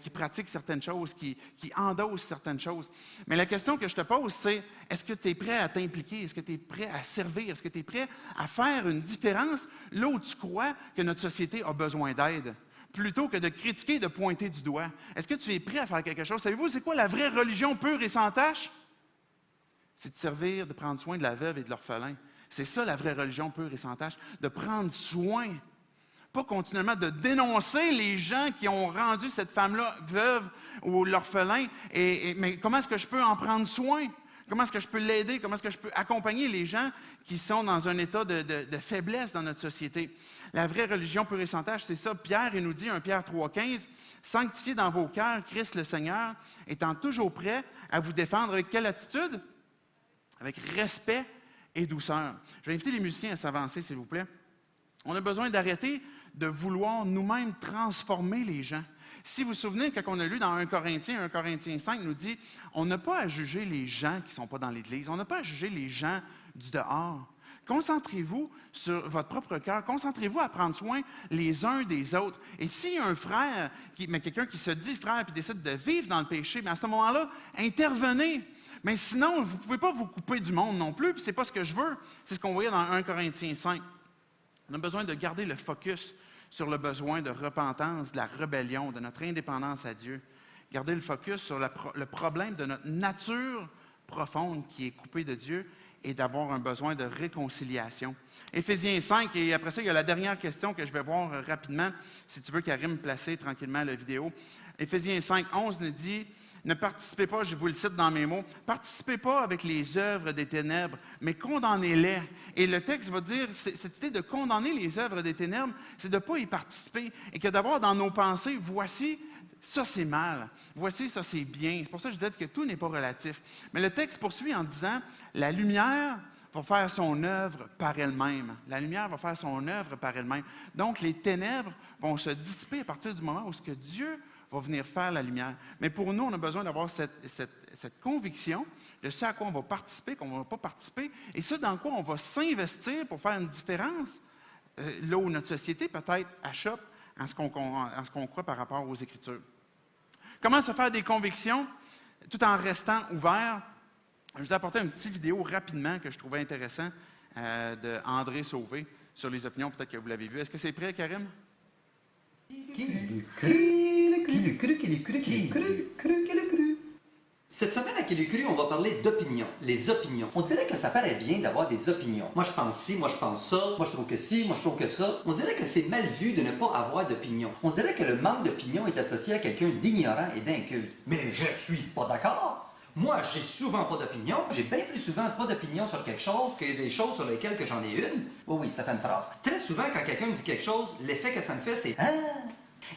qui pratique certaines choses, qui endosse certaines choses. Mais la question que je te pose, c'est, est-ce que tu es prêt à t'impliquer? Est-ce que tu es prêt à servir? Est-ce que tu es prêt à faire une différence là où tu crois que notre société a besoin d'aide? Plutôt que de critiquer, de pointer du doigt. Est-ce que tu es prêt à faire quelque chose? Savez-vous, c'est quoi la vraie religion pure et sans tache? C'est de servir, de prendre soin de la veuve et de l'orphelin. C'est ça la vraie religion pure et sans tache, de prendre soin, pas continuellement de dénoncer les gens qui ont rendu cette femme-là veuve ou l'orphelin, mais comment est-ce que je peux en prendre soin? Comment est-ce que je peux l'aider? Comment est-ce que je peux accompagner les gens qui sont dans un état de faiblesse dans notre société? La vraie religion pure et sans tache, c'est ça. Pierre, il nous dit, 1 Pierre 3,15, « Sanctifiez dans vos cœurs Christ le Seigneur, étant toujours prêt à vous défendre avec quelle attitude? Avec respect et douceur. » Je vais inviter les musiciens à s'avancer, s'il vous plaît. On a besoin d'arrêter de vouloir nous-mêmes transformer les gens. Si vous vous souvenez, quand on a lu dans 1 Corinthiens 5 nous dit, on n'a pas à juger les gens qui ne sont pas dans l'Église, on n'a pas à juger les gens du dehors. Concentrez-vous sur votre propre cœur, concentrez-vous à prendre soin les uns des autres. Et s'il y a un frère, mais quelqu'un qui se dit frère et décide de vivre dans le péché, mais à ce moment-là, intervenez. Mais sinon, vous ne pouvez pas vous couper du monde non plus, puis ce n'est pas ce que je veux. C'est ce qu'on voyait dans 1 Corinthiens 5. On a besoin de garder le focus sur le besoin de repentance, de la rébellion, de notre indépendance à Dieu. Garder le focus sur le problème de notre nature profonde qui est coupée de Dieu et d'avoir un besoin de réconciliation. Éphésiens 5, et après ça, il y a la dernière question que je vais voir rapidement, si tu veux, Karim, placer tranquillement la vidéo. Éphésiens 5, 11 nous dit... Ne participez pas, je vous le cite dans mes mots, participez pas avec les œuvres des ténèbres, mais condamnez-les. Et le texte va dire, cette idée de condamner les œuvres des ténèbres, c'est de ne pas y participer et que d'avoir dans nos pensées, voici, ça c'est mal, voici, ça c'est bien. C'est pour ça que je disais que tout n'est pas relatif. Mais le texte poursuit en disant, la lumière va faire son œuvre par elle-même. La lumière va faire son œuvre par elle-même. Donc, les ténèbres vont se dissiper à partir du moment où ce que Dieu va venir faire la lumière. Mais pour nous, on a besoin d'avoir cette conviction de ce à quoi on va participer, qu'on ne va pas participer, et ce dans quoi on va s'investir pour faire une différence, là où notre société peut-être achoppe en ce qu'on croit par rapport aux Écritures. Comment se faire des convictions tout en restant ouvert? Je vais vous apporter une petite vidéo rapidement que je trouvais intéressant de André Sauvé sur les opinions. Peut-être que vous l'avez vu. Est-ce que c'est prêt, Karim? Cette semaine à Qui on va parler d'opinion. Les opinions. On dirait que ça paraît bien d'avoir des opinions. Moi je pense ci, moi je pense ça, moi je trouve que ci, moi je trouve que ça. On dirait que c'est mal vu de ne pas avoir d'opinion. On dirait que le manque d'opinion est associé à quelqu'un d'ignorant et d'inculte. Mais je suis pas d'accord. Moi, j'ai souvent pas d'opinion. J'ai bien plus souvent pas d'opinion sur quelque chose que des choses sur lesquelles que j'en ai une. Oh oui, ça fait une phrase. Très souvent, quand quelqu'un me dit quelque chose, l'effet que ça me fait, c'est « Ah!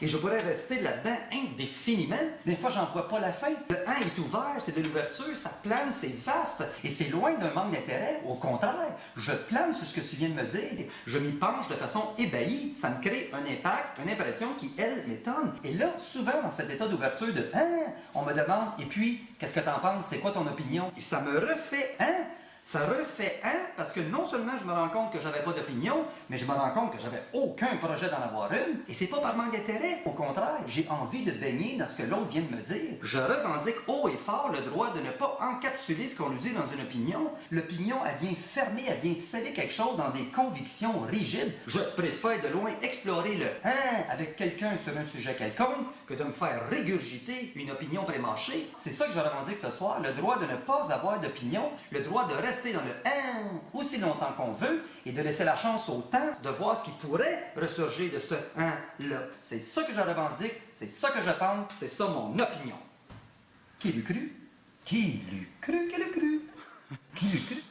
Et je pourrais rester là-dedans indéfiniment. Des fois, j'en vois pas la fin. Le 1 est ouvert, c'est de l'ouverture, ça plane, c'est vaste. Et c'est loin d'un manque d'intérêt. Au contraire, je plane sur ce que tu viens de me dire. Je m'y penche de façon ébahie. Ça me crée un impact, une impression qui, elle, m'étonne. Et là, souvent, dans cet état d'ouverture de « Hein? » on me demande « Et puis, qu'est-ce que t'en penses? C'est quoi ton opinion? » Et ça me refait « Hein? » Ça refait parce que non seulement je me rends compte que j'avais pas d'opinion, mais je me rends compte que j'avais aucun projet d'en avoir une. Et c'est pas par manque d'intérêt. Au contraire, j'ai envie de baigner dans ce que l'autre vient de me dire. Je revendique haut et fort le droit de ne pas encapsuler ce qu'on nous dit dans une opinion. L'opinion, elle vient fermer, elle vient sceller quelque chose dans des convictions rigides. Je préfère de loin explorer le « avec quelqu'un sur un sujet quelconque que de me faire régurgiter une opinion prémâchée. C'est ça que je revendique ce soir, le droit de ne pas avoir d'opinion, le droit de rester dans le « aussi longtemps qu'on veut et de laisser la chance au temps de voir ce qui pourrait ressurgir de ce « là. C'est ça que je revendique, c'est ça que je pense, c'est ça mon opinion. Qui l'eût cru? Qui l'eût cru? Qui l'eût cru? Qui l'eût cru?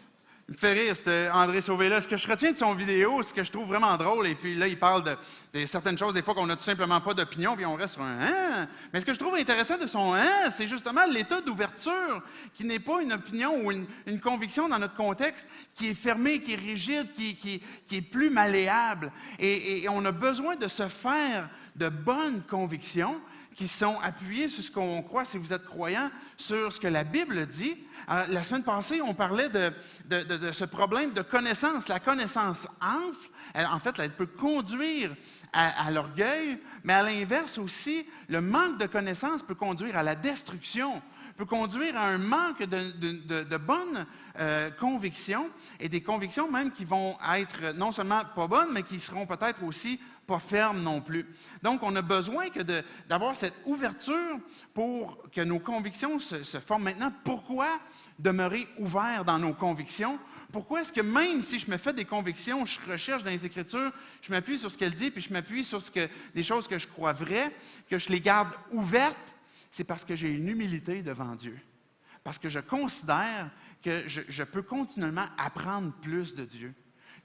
Il me fait rire, c'était André Sauvé-là. Ce que je retiens de son vidéo, ce que je trouve vraiment drôle, et puis là, il parle de certaines choses, des fois qu'on n'a tout simplement pas d'opinion, puis on reste sur un « hein ». Mais ce que je trouve intéressant de son « hein », c'est justement l'état d'ouverture, qui n'est pas une opinion ou une conviction dans notre contexte, qui est fermée, qui est rigide, qui est plus malléable. Et on a besoin de se faire de bonnes convictions qui sont appuyées sur ce qu'on croit, si vous êtes croyant, sur ce que la Bible dit. La semaine passée, on parlait de ce problème de connaissance. La connaissance enfle. En fait, elle peut conduire à l'orgueil, mais à l'inverse aussi, le manque de connaissance peut conduire à la destruction, peut conduire à un manque de bonnes convictions, et des convictions même qui vont être non seulement pas bonnes, mais qui seront peut-être aussi pas ferme non plus. Donc, on a besoin d'avoir cette ouverture pour que nos convictions se forment. Maintenant, pourquoi demeurer ouvert dans nos convictions? Pourquoi est-ce que même si je me fais des convictions, je recherche dans les Écritures, je m'appuie sur ce qu'elle dit, puis je m'appuie sur des choses que je crois vraies, que je les garde ouvertes? C'est parce que j'ai une humilité devant Dieu. Parce que je considère que je peux continuellement apprendre plus de Dieu,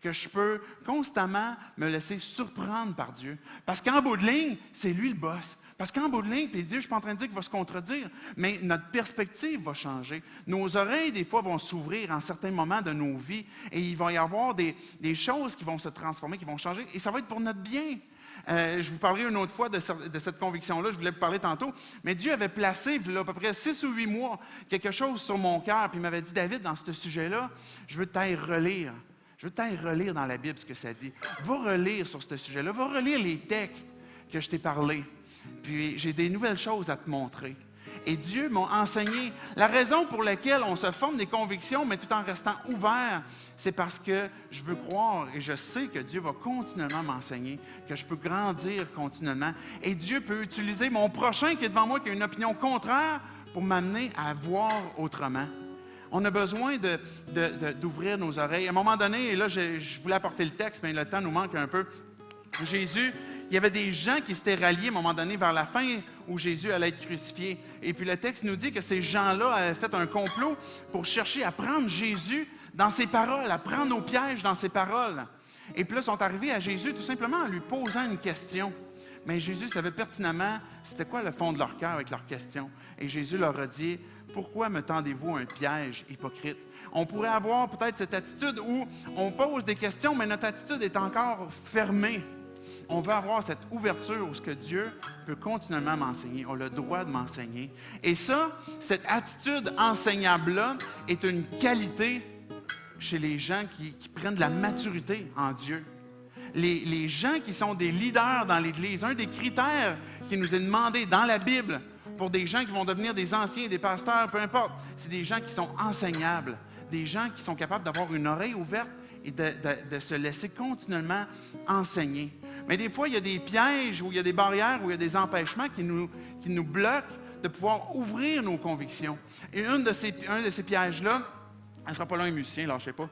que je peux constamment me laisser surprendre par Dieu. Parce qu'en bout de ligne, c'est lui le boss. Parce qu'en bout de ligne, puis Dieu, je ne suis pas en train de dire qu'il va se contredire, mais notre perspective va changer. Nos oreilles, des fois, vont s'ouvrir en certains moments de nos vies et il va y avoir des choses qui vont se transformer, qui vont changer, et ça va être pour notre bien. Je vous parlerai une autre fois de cette conviction-là, je voulais vous parler tantôt, mais Dieu avait placé, là, à peu près 6 ou 8 mois, quelque chose sur mon cœur, puis il m'avait dit, David, dans ce sujet-là, je veux t'aller relire. Je veux t'aller relire dans la Bible ce que ça dit. Va relire sur ce sujet-là. Va relire les textes que je t'ai parlé. Puis j'ai des nouvelles choses à te montrer. Et Dieu m'a enseigné. La raison pour laquelle on se forme des convictions, mais tout en restant ouvert, c'est parce que je veux croire et je sais que Dieu va continuellement m'enseigner, que je peux grandir continuellement. Et Dieu peut utiliser mon prochain qui est devant moi, qui a une opinion contraire, pour m'amener à voir autrement. On a besoin d'ouvrir nos oreilles. À un moment donné, et là, je voulais apporter le texte, mais le temps nous manque un peu. Jésus, il y avait des gens qui s'étaient ralliés à un moment donné vers la fin où Jésus allait être crucifié. Et puis le texte nous dit que ces gens-là avaient fait un complot pour chercher à prendre Jésus dans ses paroles, à prendre au piège dans ses paroles. Et puis là, ils sont arrivés à Jésus tout simplement en lui posant une question. Mais Jésus savait pertinemment c'était quoi le fond de leur cœur avec leur question. Et Jésus leur a dit, « Pourquoi me tendez-vous un piège hypocrite? » On pourrait avoir peut-être cette attitude où on pose des questions, mais notre attitude est encore fermée. On veut avoir cette ouverture où ce que Dieu peut continuellement m'enseigner. On a le droit de m'enseigner. Et ça, cette attitude enseignable-là est une qualité chez les gens qui prennent de la maturité en Dieu. Les gens qui sont des leaders dans l'Église, un des critères qui nous est demandé dans la Bible pour des gens qui vont devenir des anciens, des pasteurs, peu importe, c'est des gens qui sont enseignables, des gens qui sont capables d'avoir une oreille ouverte et de se laisser continuellement enseigner. Mais des fois, il y a des pièges, ou il y a des barrières, ou il y a des empêchements qui nous bloquent de pouvoir ouvrir nos convictions. Et un de ces pièges-là, elle ne sera pas là un musicien, lâchez pas,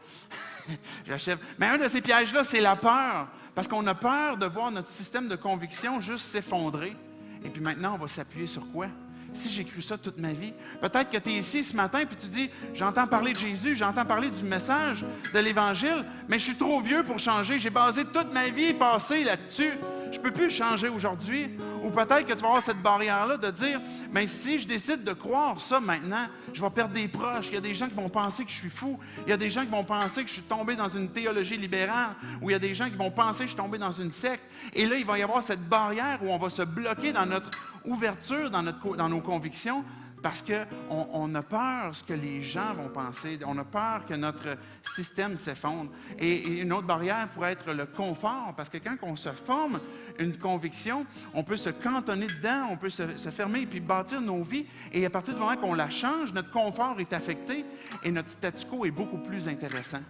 j'achève. Mais un de ces pièges-là, c'est la peur. Parce qu'on a peur de voir notre système de conviction juste s'effondrer. Et puis maintenant, on va s'appuyer sur quoi? Si j'ai cru ça toute ma vie, peut-être que tu es ici ce matin et tu dis, j'entends parler de Jésus, j'entends parler du message de l'Évangile, mais je suis trop vieux pour changer. J'ai basé toute ma vie passée là-dessus. je ne peux plus changer aujourd'hui. Ou peut-être que tu vas avoir cette barrière-là de dire, mais si je décide de croire ça maintenant, je vais perdre des proches. Il y a des gens qui vont penser que je suis fou. Il y a des gens qui vont penser que je suis tombé dans une théologie libérale. Ou il y a des gens qui vont penser que je suis tombé dans une secte. Et là, il va y avoir cette barrière où on va se bloquer dans notre ouverture, dans nos convictions, parce qu'on a peur ce que les gens vont penser. On a peur que notre système s'effondre. Et une autre barrière pourrait être le confort, parce que quand on se forme une conviction, on peut se cantonner dedans, on peut se fermer et puis bâtir nos vies. Et à partir du moment qu'on la change, notre confort est affecté et notre statu quo est beaucoup plus intéressant.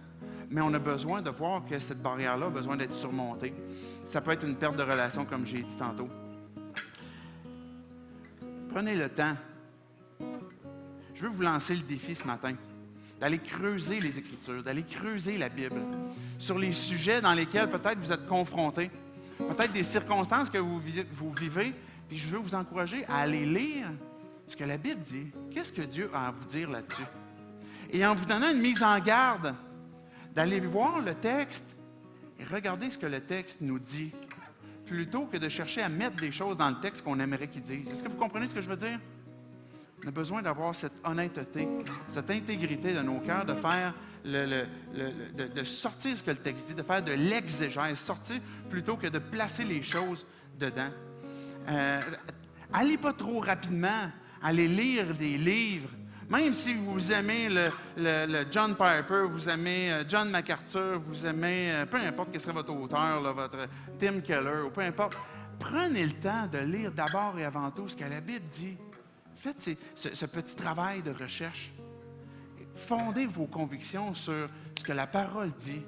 Mais on a besoin de voir que cette barrière-là a besoin d'être surmontée. Ça peut être une perte de relation, comme j'ai dit tantôt. Prenez le temps. Je veux vous lancer le défi ce matin, d'aller creuser les Écritures, d'aller creuser la Bible, sur les sujets dans lesquels peut-être vous êtes confrontés, peut-être des circonstances que vous vivez, puis je veux vous encourager à aller lire ce que la Bible dit. Qu'est-ce que Dieu a à vous dire là-dessus? Et en vous donnant une mise en garde, d'aller voir le texte et regarder ce que le texte nous dit, plutôt que de chercher à mettre des choses dans le texte qu'on aimerait qu'il dise. Est-ce que vous comprenez ce que je veux dire? On a besoin d'avoir cette honnêteté, cette intégrité de nos cœurs, de faire de sortir ce que le texte dit, de faire de l'exégèse, sortir plutôt que de placer les choses dedans. Allez pas trop rapidement, allez lire des livres. Même si vous aimez le John Piper, vous aimez John MacArthur, vous aimez, peu importe quel serait votre auteur, là, votre Tim Keller, ou peu importe, prenez le temps de lire d'abord et avant tout ce que la Bible dit. Faites ce petit travail de recherche. Fondez vos convictions sur ce que la parole dit,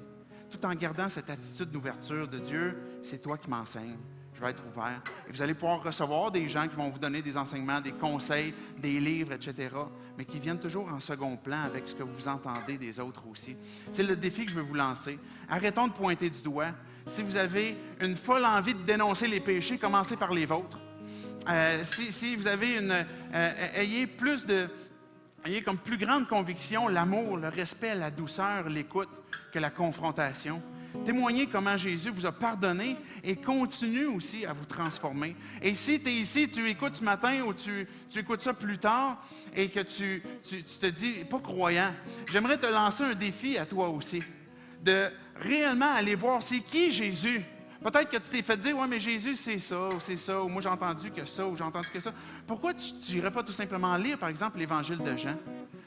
tout en gardant cette attitude d'ouverture de Dieu. C'est toi qui m'enseignes. Je vais être ouvert. Et vous allez pouvoir recevoir des gens qui vont vous donner des enseignements, des conseils, des livres, etc., mais qui viennent toujours en second plan avec ce que vous entendez des autres aussi. C'est le défi que je veux vous lancer. Arrêtons de pointer du doigt. Si vous avez une folle envie de dénoncer les péchés, commencez par les vôtres. Si vous avez ayez comme plus grande conviction l'amour, le respect, la douceur, l'écoute que la confrontation. Témoignez comment Jésus vous a pardonné et continue aussi à vous transformer. Et si tu es ici, tu écoutes ce matin ou tu écoutes ça plus tard et que tu te dis, pas croyant, j'aimerais te lancer un défi à toi aussi, de réellement aller voir c'est qui Jésus. Peut-être que tu t'es fait dire, « Ouais, mais Jésus, c'est ça, ou moi j'ai entendu que ça, ou j'ai entendu que ça. » Pourquoi tu n'irais pas tout simplement lire, par exemple, l'Évangile de Jean?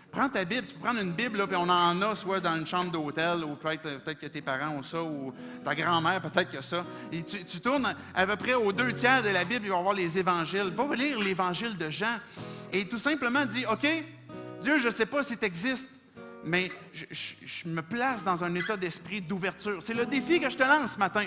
Prends ta Bible, tu peux prendre une Bible, là, puis on en a soit dans une chambre d'hôtel, ou peut-être que tes parents ont ça, ou ta grand-mère, peut-être que ça. Et tu tournes à peu près aux 2/3 de la Bible, il va y avoir les Évangiles. Va lire l'Évangile de Jean et tout simplement dis, « OK, Dieu, je ne sais pas si tu existes, mais je me place dans un état d'esprit d'ouverture. » C'est le défi que je te lance ce matin.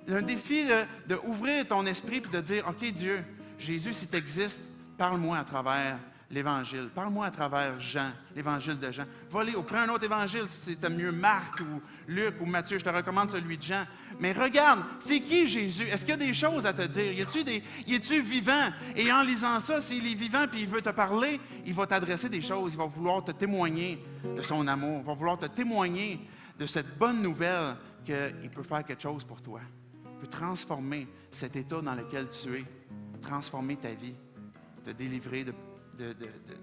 Un défi d'ouvrir ton esprit et de dire, « OK, Dieu, Jésus, si tu existes, parle-moi à travers l'Évangile. Parle-moi à travers Jean, l'Évangile de Jean. Va lire, ou prends un autre Évangile, si c'est mieux Marc ou Luc ou Matthieu, je te recommande celui de Jean. Mais regarde, c'est qui Jésus? Est-ce qu'il y a des choses à te dire? Y est-tu vivant? Et en lisant ça, s'il est vivant et il veut te parler, il va t'adresser des choses, il va vouloir te témoigner de son amour, il va vouloir te témoigner de cette bonne nouvelle qu'il peut faire quelque chose pour toi. Il peut transformer cet état dans lequel tu es, transformer ta vie, te délivrer de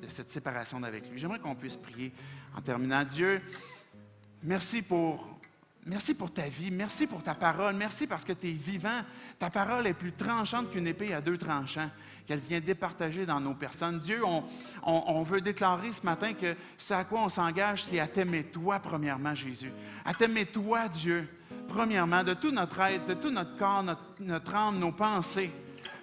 cette séparation d'avec lui. J'aimerais qu'on puisse prier en terminant. Dieu, merci pour ta vie, merci pour ta parole, merci parce que tu es vivant. Ta parole est plus tranchante qu'une épée à 2 tranchants, qu'elle vient départager dans nos personnes. Dieu, on veut déclarer ce matin que ce à quoi on s'engage, c'est à t'aimer toi, premièrement, Jésus. À t'aimer toi, Dieu, premièrement, de tout notre être, de tout notre corps, notre âme, nos pensées.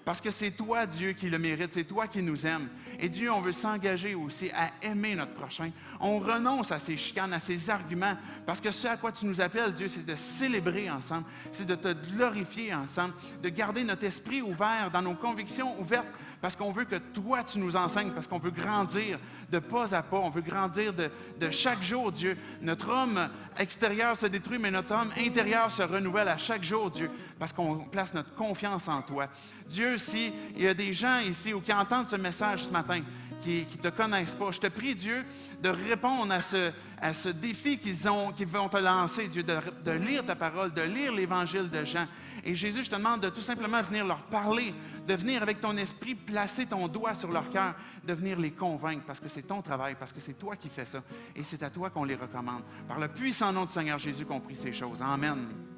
Parce que c'est toi, Dieu, qui le mérite, c'est toi qui nous aimes. Et Dieu, on veut s'engager aussi à aimer notre prochain. On renonce à ces chicanes, à ces arguments, parce que ce à quoi tu nous appelles, Dieu, c'est de célébrer ensemble, c'est de te glorifier ensemble, de garder notre esprit ouvert, dans nos convictions ouvertes, parce qu'on veut que toi, tu nous enseignes, parce qu'on veut grandir de pas à pas, on veut grandir de chaque jour, Dieu. Notre homme extérieur se détruit, mais notre homme intérieur se renouvelle à chaque jour, Dieu, parce qu'on place notre confiance en toi. Dieu, s'il y a des gens ici ou qui entendent ce message ce matin, qui ne te connaissent pas, je te prie, Dieu, de répondre à ce défi qu'ils vont te lancer, Dieu, de lire ta parole, de lire l'Évangile de Jean Et Jésus, je te demande de tout simplement venir leur parler, de venir avec ton esprit, placer ton doigt sur leur cœur, de venir les convaincre, parce que c'est ton travail, parce que c'est toi qui fais ça. Et c'est à toi qu'on les recommande. Par le puissant nom du Seigneur Jésus qu'on prie ces choses. Amen.